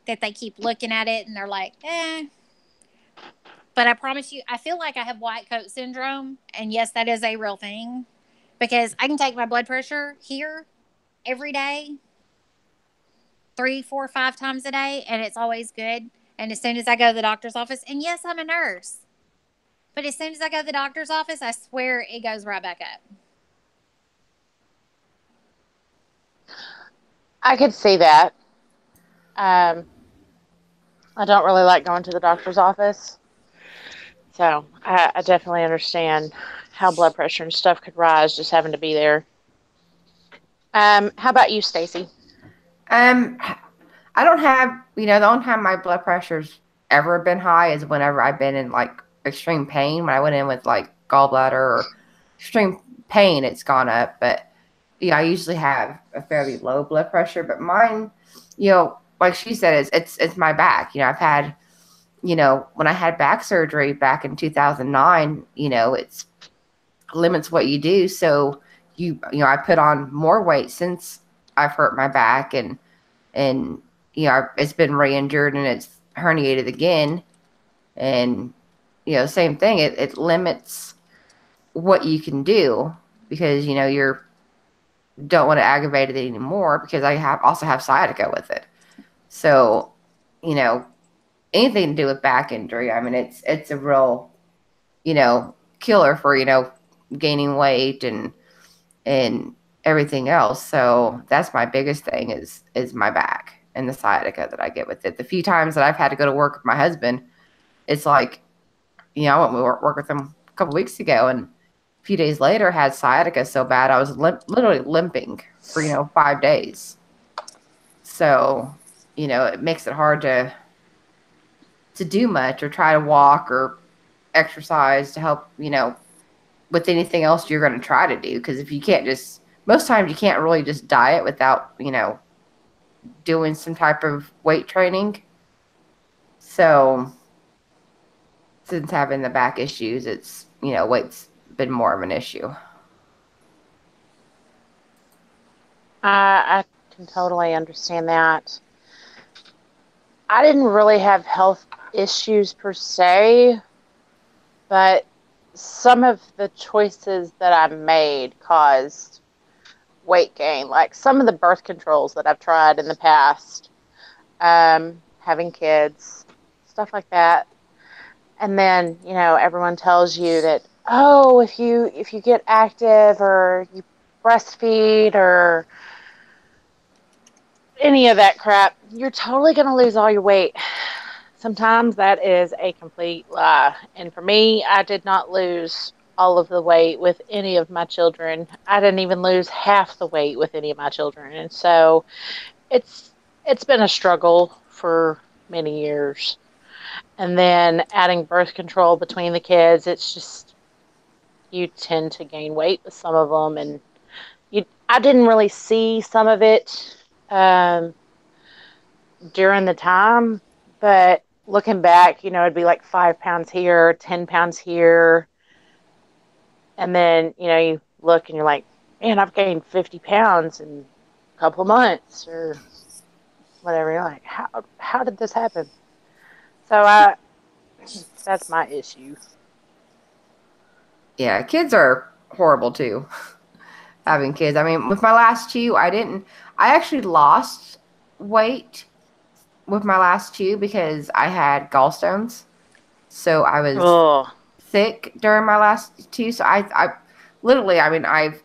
that they keep looking at it and they're like, eh. But I promise you, I feel like I have white coat syndrome. And yes, that is a real thing because I can take my blood pressure here every day, 3, 4, 5 times a day, and it's always good. And as soon as I go to the doctor's office, and yes, I'm a nurse, but as soon as I go to the doctor's office, I swear it goes right back up. I could see that. Um, I don't really like going to the doctor's office, so I definitely understand how blood pressure and stuff could rise just having to be there. How about you, Stacy? Um, I don't have, the only time my blood pressure's ever been high is whenever I've been in like extreme pain. When I went in with like gallbladder or extreme pain, it's gone up. But I usually have a fairly low blood pressure. But mine, like she said, it's my back. I've had, when I had back surgery back in 2009, it's limits what you do. So I put on more weight since I've hurt my back and it's been re-injured and it's herniated again. And same thing. It limits what you can do because you're don't want to aggravate it anymore because I also have sciatica with it. So anything to do with back injury, I mean it's a real killer for gaining weight and everything else. So that's my biggest thing is my back and the sciatica that I get with it. The few times that I've had to go to work with my husband, it's like, I went to work with him a couple weeks ago, and a few days later had sciatica so bad I was literally limping for 5 days. So it makes it hard to do much or try to walk or exercise to help with anything else you're going to try to do, because if you can't just most times you can't really just diet without doing some type of weight training. So since having the back issues, it's weight's been more of an issue. I can totally understand that. I didn't really have health issues per se, but some of the choices that I made caused weight gain. Like some of the birth controls that I've tried in the past, having kids, stuff like that. And then, everyone tells you that, oh, if you get active or you breastfeed or any of that crap, you're totally going to lose all your weight. Sometimes that is a complete lie. And for me, I did not lose all of the weight with any of my children. I didn't even lose half the weight with any of my children. And so it's it's been a struggle for many years. And then adding birth control between the kids, it's just you tend to gain weight with some of them, and I didn't really see some of it um, during the time, but looking back, it'd be like 5 pounds here, 10 pounds here, and then you look and you're like, man, I've gained 50 pounds in a couple of months or whatever. You're like, how did this happen? So that's my issue. Yeah, kids are horrible too. Having kids. I mean, with my last two, I actually lost weight with my last two because I had gallstones. So I was Oh, sick during my last two. So I literally, I mean, I've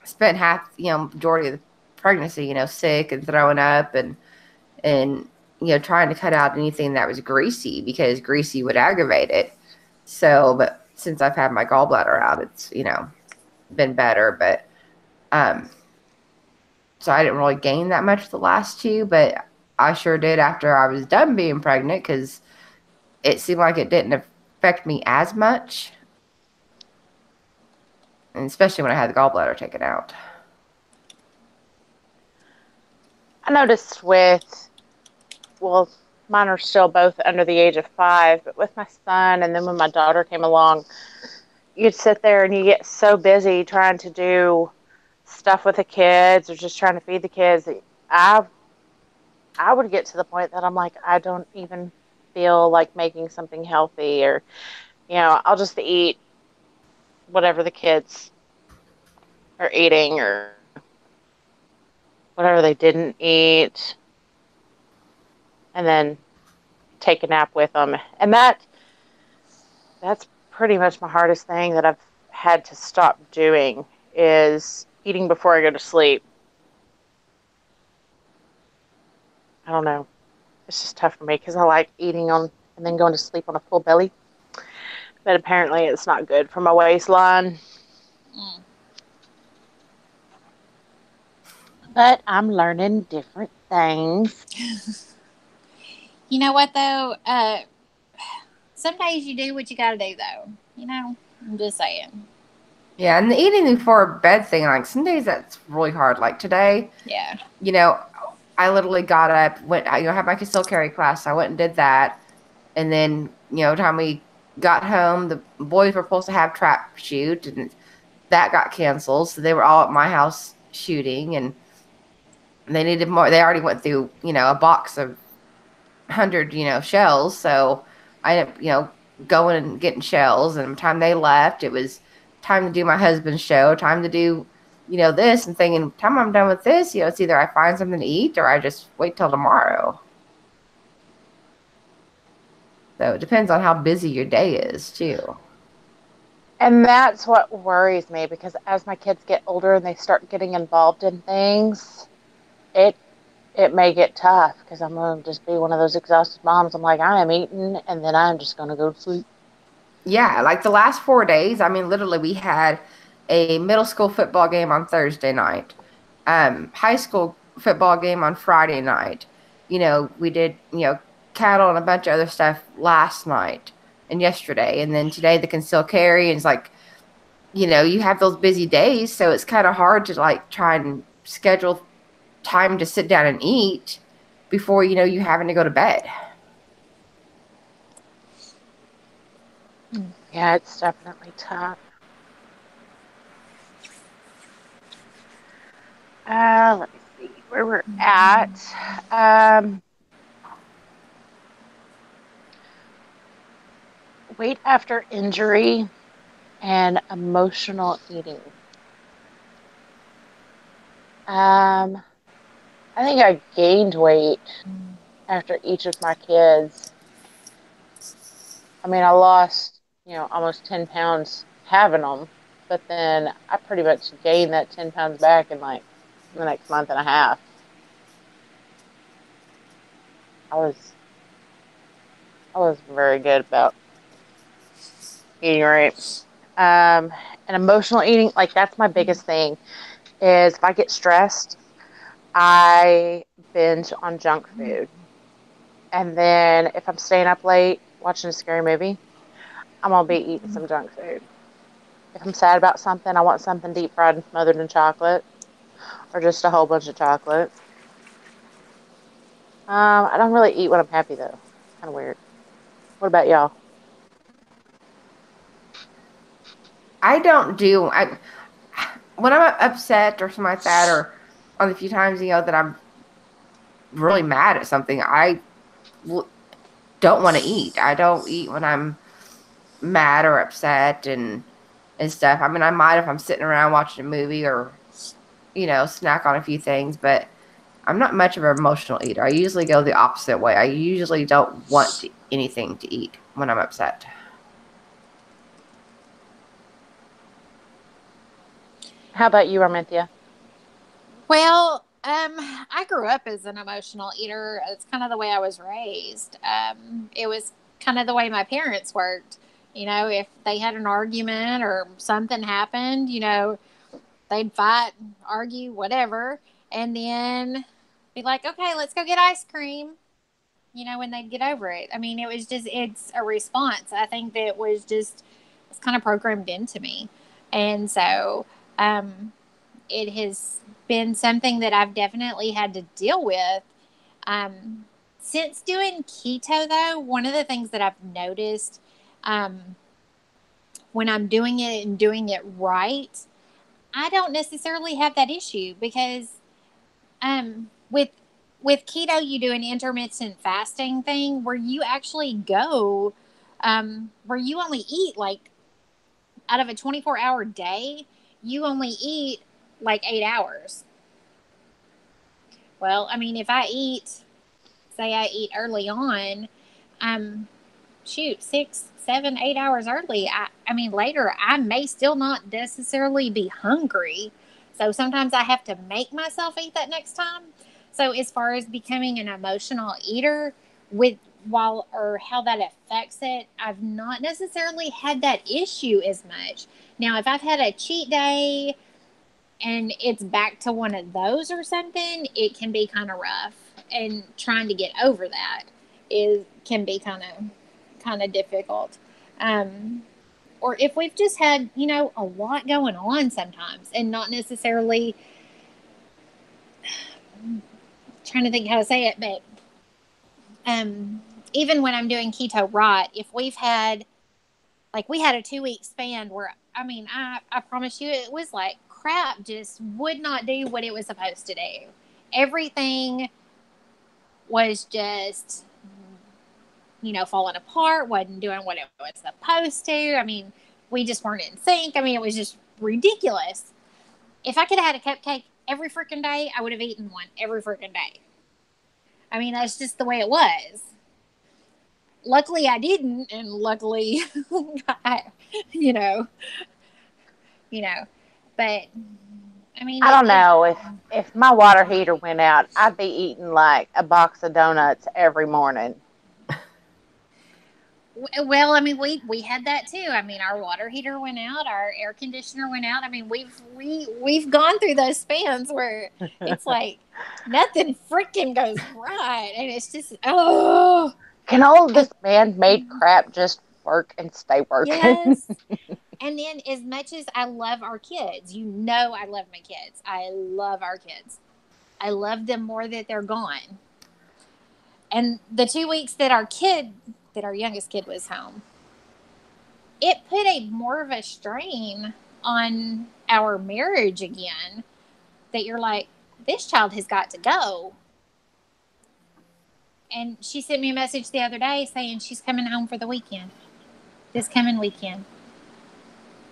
spent half, majority of the pregnancy, sick and throwing up and, trying to cut out anything that was greasy because greasy would aggravate it. So, but since I've had my gallbladder out, it's, been better. But, um, so I didn't really gain that much the last two, but I sure did after I was done being pregnant because it seemed like it didn't affect me as much. And especially when I had the gallbladder taken out. I noticed well, mine are still both under the age of 5, but with my son and then when my daughter came along, you'd sit there and you get so busy trying to do stuff with the kids or just trying to feed the kids. I I would get to the point that I'm like, I don't even feel like making something healthy, or I'll just eat whatever the kids are eating or whatever they didn't eat, and then take a nap with them. And that's pretty much my hardest thing that I've had to stop doing is eating before I go to sleep. I don't know. It's just tough for me because I like eating on and then going to sleep on a full belly. But apparently it's not good for my waistline. Mm. But I'm learning different things. You know what though? Some days you do what you got to do though. I'm just saying. Yeah, and the eating before bed thing, like some days that's really hard. Like today, Yeah. you know, I literally got up, went, had my concealed carry class. So I went and did that. And then, time we got home, the boys were supposed to have trap shoot and that got canceled. So they were all at my house shooting and they needed more. They already went through, a box of 100, shells. So I ended up, going and getting shells. And by the time they left, it was time to do my husband's show, time to do, this and thinking, time I'm done with this, it's either I find something to eat or I just wait till tomorrow. So it depends on how busy your day is too. And that's what worries me because as my kids get older and they start getting involved in things, it it may get tough because I'm going to just be one of those exhausted moms. I'm like, I am eating and then I'm just going to go to sleep. Yeah, like the last 4 days, I mean, literally, we had a middle school football game on Thursday night, high school football game on Friday night. We did, cattle and a bunch of other stuff last night and yesterday. And then today, the concealed carry. And it's like, you have those busy days. So it's kind of hard to like try and schedule time to sit down and eat before, you having to go to bed. Yeah, it's definitely tough. Let me see where we're at. Um, Weight after injury and emotional eating. Um, I think I gained weight after each of my kids. I mean, I lost, almost 10 pounds having them, but then I pretty much gained that 10 pounds back in like the next month and a half. I was, I was very good about eating right. And emotional eating, like that's my biggest thing. Is if I get stressed, I binge on junk food, and then if I'm staying up late watching a scary movie, I'm gonna be eating some junk food. If I'm sad about something, I want something deep fried and smothered in chocolate, or just a whole bunch of chocolate. I don't really eat when I'm happy though. It's kind of weird. What about y'all? I don't do I when I'm upset or something like that, or on the few times that I'm really mad at something, don't want to eat. I don't eat when I'm mad or upset and stuff. I mean, I might if I'm sitting around watching a movie or snack on a few things, but I'm not much of an emotional eater. I usually go the opposite way. I usually don't want anything to eat when I'm upset. How about you, Armentia? Well, I grew up as an emotional eater. It's kind of the way I was raised. It was kind of the way my parents worked. If they had an argument or something happened, they'd fight, argue, whatever, and then be like, okay, let's go get ice cream. When they'd get over it. I mean, it's a response. I think that it's kind of programmed into me. And so, it has been something that I've definitely had to deal with. Um, since doing keto, though, one of the things that I've noticed um, when I'm doing it and doing it right, I don't necessarily have that issue because with keto, you do an intermittent fasting thing where you actually go where you only eat like out of a 24-hour day, you only eat like 8 hours. Well, I mean, if I say I eat early on, um, shoot, 6, 7, 8 hours early. I mean, later I may still not necessarily be hungry. So sometimes I have to make myself eat that next time. So as far as becoming an emotional eater with or how that affects it, I've not necessarily had that issue as much. Now, if I've had a cheat day and it's back to one of those or something, it can be kind of rough. And trying to get over that can be kind of difficult. Um, or if we've just had, a lot going on sometimes and not necessarily trying to think how to say it, but even when I'm doing keto right, if we've had, like, we had a 2 week span where, I mean, I promise you, it was like crap just would not do what it was supposed to do. Everything was just, falling apart, wasn't doing what it was supposed to. I mean, we just weren't in sync. I mean, it was just ridiculous. If I could have had a cupcake every freaking day, I would have eaten one every freaking day. I mean, that's just the way it was. Luckily, I didn't, and luckily, I, you know, you know, but I mean, I don't know if my water heater went out, I'd be eating like a box of donuts every morning. well, I mean, we had that too. I mean, our water heater went out, our air conditioner went out. I mean, we've gone through those spans where it's like nothing freaking goes right, and it's just Can all this man-made crap just work and stay working? yes. And then, as much as I love our kids, I love my kids. I love our kids. I love them more that they're gone. And the 2 weeks that our youngest kid was home, it put a more of a strain on our marriage again. That you're like, this child has got to go. And she sent me a message the other day saying she's coming home for the weekend, this coming weekend.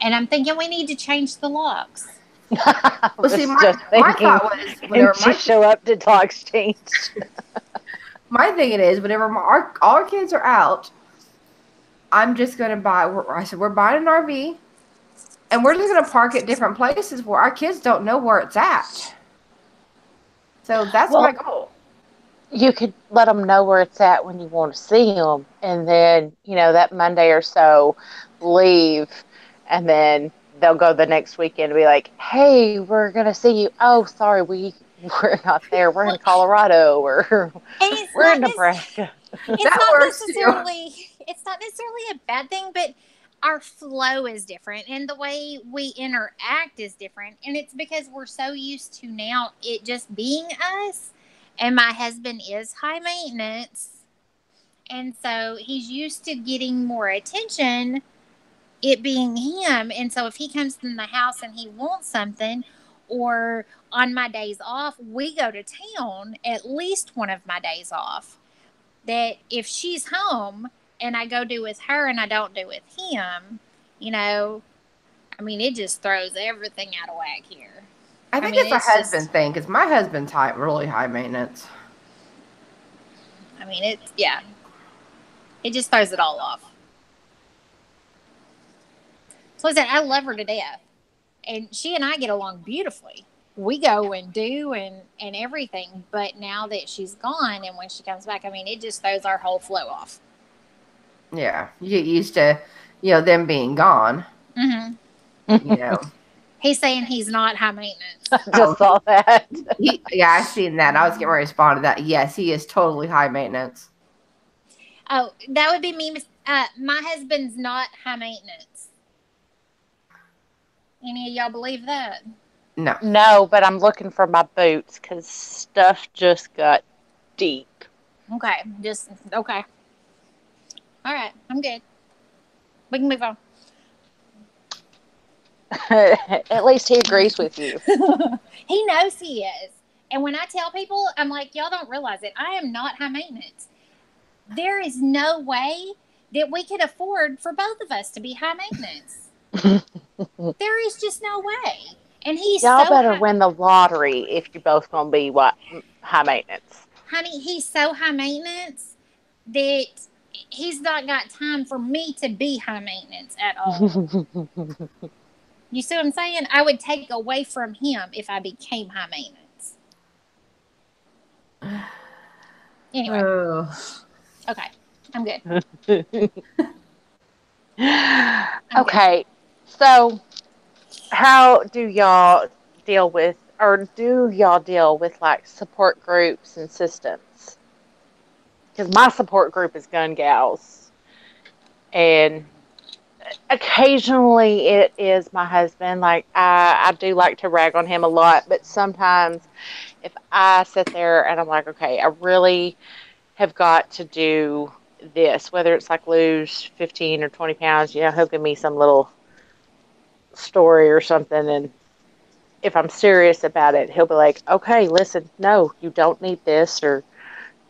And I'm thinking we need to change the locks. I Well, was see, just my thinking, thought was and whenever she show up, did clocks change? my thinking is whenever all our kids are out, I'm just going to buy. I said we're buying an RV, and we're just going to park at different places where our kids don't know where it's at. So that's my Well, goal. you could let them know where it's at when you want to see them, and then that Monday or so, leave And then they'll go the next weekend and be like, hey, we're going to see you. Oh, sorry, we're not there. We're in Colorado or And it's we're not in Nebraska. it's That not works too. necessarily a bad thing, but our flow is different and the way we interact is different, and it's because we're so used to now it just being us, and my husband is high maintenance, and so he's used to getting more attention, it being him. And so if he comes in the house and he wants something, or on my days off we go to town, at least one of my days off, that if she's home and I go do with her and I don't do with him, you know, I mean, it just throws everything out of whack here. I I think mean, it's a it's husband just, thing because my husband's really high maintenance. I mean, it's, yeah, it just throws it all off. So I said, I love her to death. And she and I get along beautifully. We go and do and everything. But now that she's gone and when she comes back, I mean, it just throws our whole flow off. Yeah, you get used to, them being gone. You know. He's saying he's not high maintenance. I Oh, just saw that. yeah, I seen that. I was getting ready to respond to that. Yes, he is totally high maintenance. Oh, that would be me. My husband's not high maintenance. Any of y'all believe that? No. No, but I'm looking for my boots because stuff just got deep. Okay, just okay. All right, I'm good. We can move on. At least he agrees with you. He knows he is. And when I tell people, I'm like, y'all don't realize it. I am not high maintenance. There is no way that we could afford for both of us to be high maintenance. There is just no way. And he's Y'all so better high. win the lottery if you're both going to be high maintenance. Honey, he's so high maintenance that he's not got time for me to be high maintenance at all. You see what I'm saying? I would take away from him if I became high maintenance. Anyway, Oh. okay. I'm good. I'm good. Okay, so how do y'all deal with, or do y'all deal with like support groups and systems? Because my support group is Gun Gals, and occasionally it is my husband. Like I do like to rag on him a lot, but sometimes if I sit there and I'm like, okay, I really have got to do this, whether it's like lose 15 or 20 pounds, he'll give me some little story or something. And if I'm serious about it, he'll be like, okay, listen, no, you don't need this, or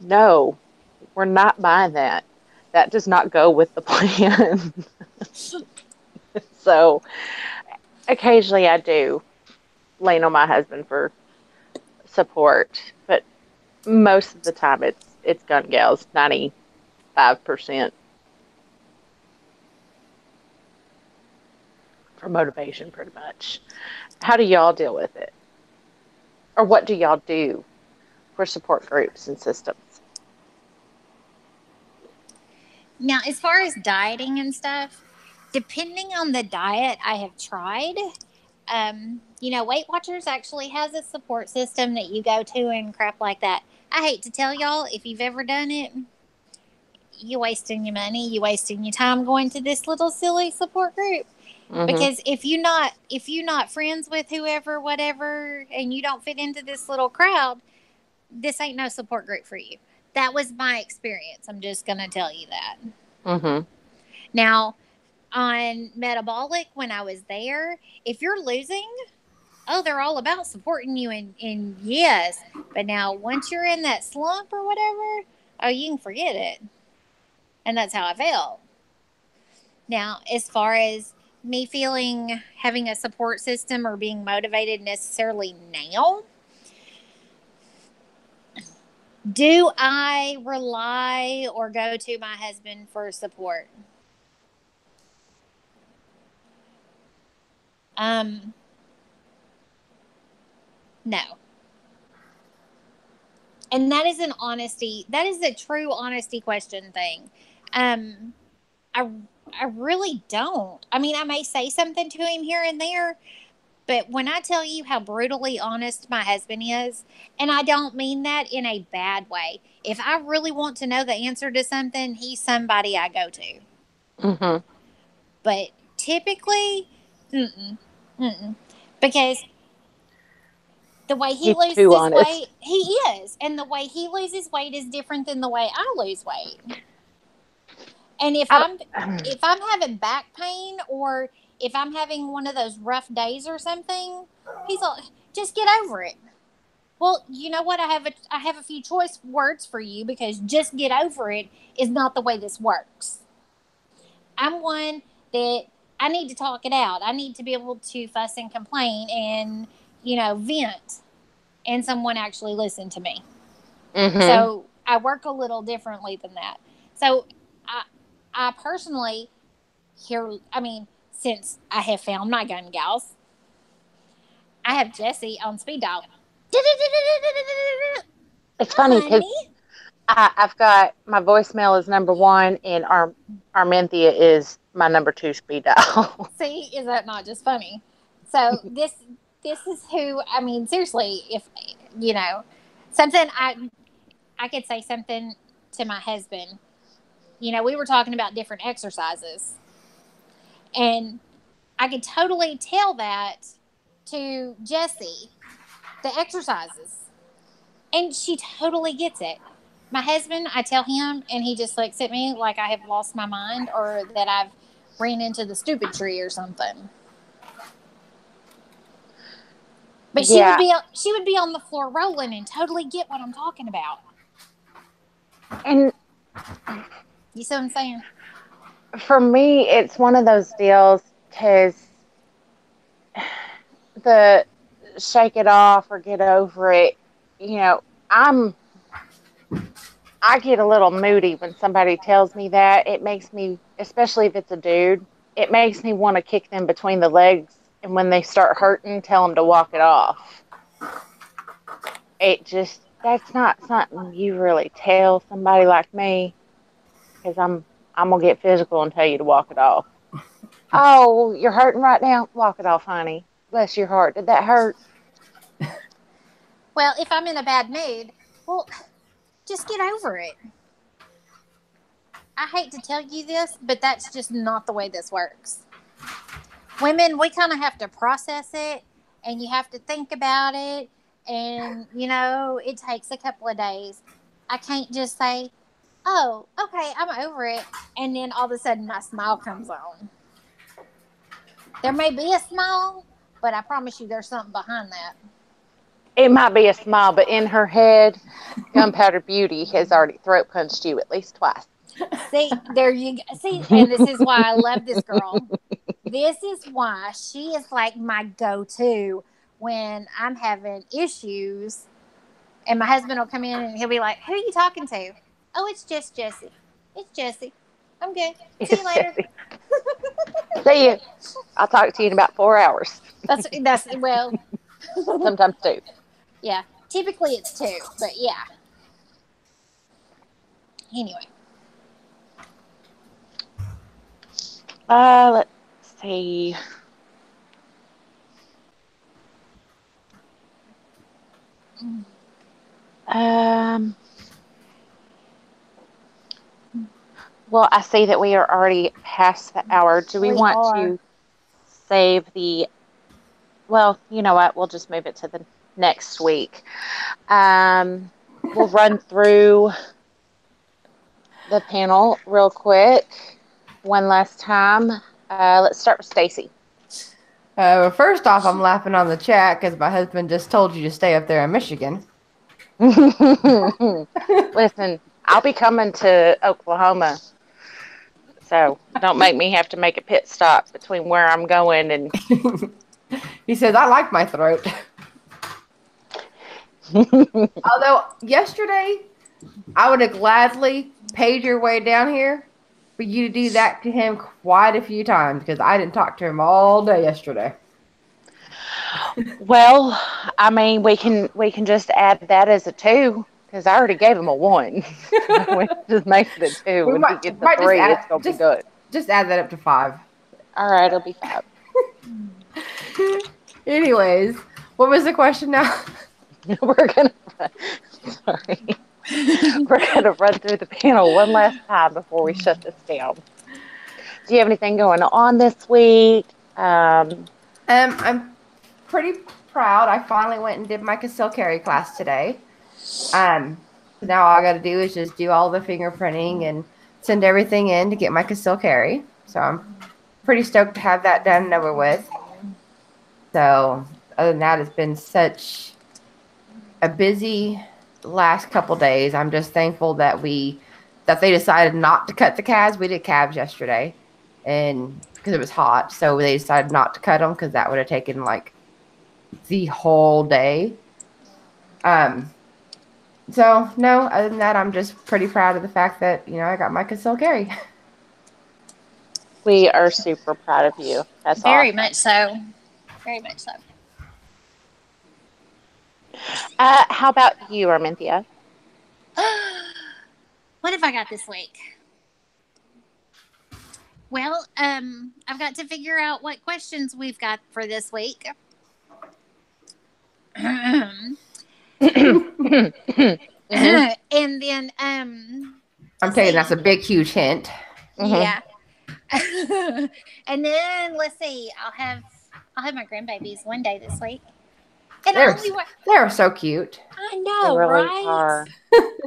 no, we're not buying that. That does not go with the plan. So occasionally I do lean on my husband for support, but most of the time it's Gun Gals, 95% for motivation, pretty much. How do y'all deal with it? Or what do y'all do for support groups and systems? Now, as far as dieting and stuff, depending on the diet I have tried, Weight Watchers actually has a support system that you go to and crap like that. I hate to tell y'all, if you've ever done it, you wasting your money, you wasting your time going to this little silly support group. Mm-hmm. Because if you're not friends with whoever, whatever, and you don't fit into this little crowd, this ain't no support group for you. That was my experience. I'm just gonna tell you that. Mm-hmm. Now, on metabolic, when I was there, if you're losing, oh, they're all about supporting you, and yes. But now, once you're in that slump or whatever, oh, you can forget it. And that's how I felt. Now, as far as me feeling having a support system or being motivated necessarily now, do I rely or go to my husband for support? Um, no. And that is an honesty, that is a true honesty question thing. Um, I I really don't. I mean, I may say something to him here and there, but when I tell you how brutally honest my husband is, and I don't mean that in a bad way, if I really want to know the answer to something, he's somebody I go to. Mm-hmm. But typically, mm-mm, mm-mm. Because the way he He's loses too his honest. weight, he is. And the way he loses weight is different than the way I lose weight. And I, if I'm having back pain or if I'm having one of those rough days or something, he's like, just get over it. Well, you know what? I have a few choice words for you because just get over it is not the way this works. I'm one that I need to talk it out. I need to be able to fuss and complain and, vent and someone actually listen to me. mm-hmm. So I work a little differently than that. So I, I personally since I have found my gun gals, I have Jesse on speed dial. It's funny because Honey. I've got my voicemail is number one, and Armenthea is my number two speed dial. See, is that not just funny? So this is who seriously, if something I could say something to my husband. We were talking about different exercises. And I could totally tell that to Jessie, the exercises. And she totally gets it. My husband, I tell him, and he just looks at me like I have lost my mind or that I've ran into the stupid tree or something. But Yeah, she would be on the floor rolling and totally get what I'm talking about. and You see what I'm saying? for me, it's one of those deals because the shake it off or get over it. You know, I'm I get a little moody when somebody tells me that. It makes me, especially if it's a dude, it makes me want to kick them between the legs. And when they start hurting, tell them to walk it off. That's not something you really tell somebody like me because I'm going to get physical and tell you to walk it off. Oh, you're hurting right now? Walk it off, honey. Bless your heart. Did that hurt? Well, if I'm in a bad mood, well, just get over it. I hate to tell you this, but that's just not the way this works. Women, we kind of have to process it and you have to think about it. And, it takes a couple of days. I can't just say, oh, okay, I'm over it. And then all of a sudden my smile comes on. There may be a smile, but I promise you there's something behind that. It might be a smile, but in her head, Gunpowder Beauty has already throat punched you at least twice. See, there you go. See, and this is why I love this girl. This is why she is like my go-to when I'm having issues. And my husband will come in and he'll be like, "Who are you talking to?" "Oh, it's just Jesse." "It's Jesse. I'm good. See you It's later." Jesse. See you. I'll talk to you in about 4 hours. That's well. Sometimes 2. Yeah. Typically it's 2, but yeah. Anyway. Let's see. Um. Well, I see that we are already past the hour. Do we We want are. to save the? Well, you know what? We'll just move it to the next week. We'll run through the panel real quick one last time. Let's start with Stacy. Well, first off, I'm laughing on the chat because my husband just told you to stay up there in Michigan. Listen, I'll be coming to Oklahoma, so don't make me have to make a pit stop between where I'm going and. He says, I like my throat. Although yesterday, I would have gladly paid your way down here for you to do that to him quite a few times because I didn't talk to him all day yesterday. Well, I mean, we can just add that as a 2 because I already gave him a 1. So we just make it a 2. When he gets a 3, it's gonna be good. Just add that up to 5. All right, it'll be 5. Anyways, what was the question now? We're gonna sorry. We're gonna run through the panel one last time before we shut this down. Do you have anything going on this week? I'm pretty proud. I finally went and did my conceal carry class today. So now all I got to do is just do all the fingerprinting and send everything in to get my conceal carry. So I'm pretty stoked to have that done and over with. So other than that, it's been such a busy last couple days. I'm just thankful that they decided not to cut the calves. We did calves yesterday, and because it was hot, so they decided not to cut them because that would have taken like the whole day. So no, other than that, I'm just pretty proud of the fact that I got my concealed carry. We are super proud of you. That's Very awesome. much so. Very much so. How about you, Arminthia? What have I got this week? Well, I've got to figure out what questions we've got for this week. And then I'm telling you, that's a big, huge hint. Yeah. And then let's see. I'll have my grandbabies one day this week. And they're so cute. I know, they really right? Are.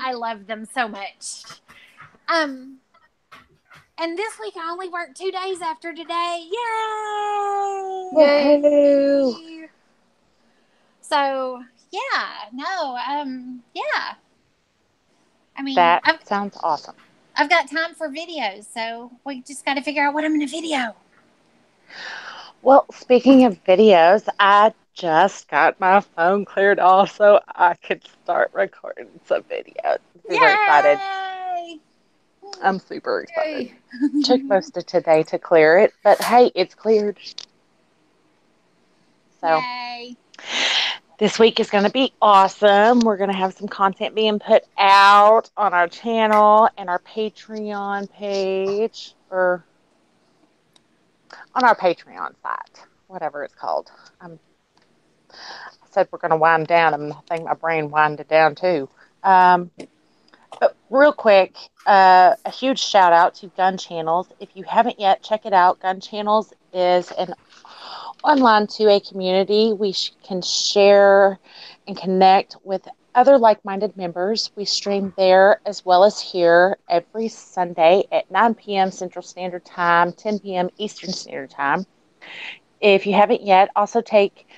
I love them so much. And this week I only worked 2 days after today. Yay! Yay! So yeah. I mean, that sounds awesome. I've got time for videos, so we just got to figure out what I'm going to video. Well, speaking of videos, I just got my phone cleared off so I could start recording some videos. Super excited. I'm super excited. Took most of today to clear it, but hey, it's cleared. So Yay. This week is going to be awesome. We're going to have some content being put out on our channel and our Patreon page, or on our Patreon site, whatever it's called. I said we're going to wind down, and I think my brain winded down too. But real quick, a huge shout out to Gun Channels. If you haven't yet, check it out. Gun Channels is an online 2A community. We can share and connect with other like-minded members. We stream there as well as here every Sunday at 9 p.m. Central Standard Time, 10 p.m. Eastern Standard Time. If you haven't yet, also take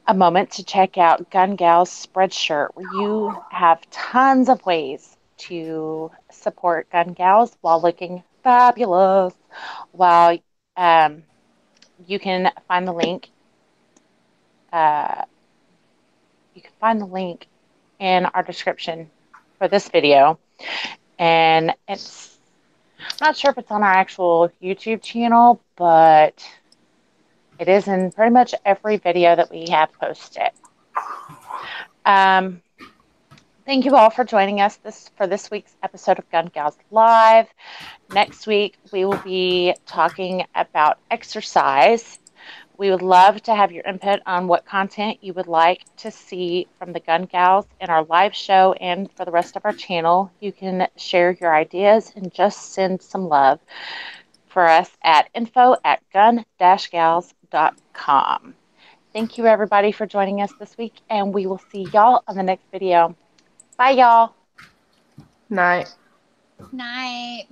a moment to check out Gun Gal's SpreadShirt, where you have tons of ways to support Gun Gals while looking fabulous. While you can find the link. You can find the link in our description for this video, and I'm not sure if it's on our actual YouTube channel, but it is in pretty much every video that we have posted. Thank you all for joining us for this week's episode of Gun Gals Live. Next week, we will be talking about exercise. We would love to have your input on what content you would like to see from the Gun Gals in our live show and for the rest of our channel. You can share your ideas and just send some love for us at info@gun-gals.com. Thank you, everybody, for joining us this week, and we will see y'all on the next video. Bye, y'all. Night. Night.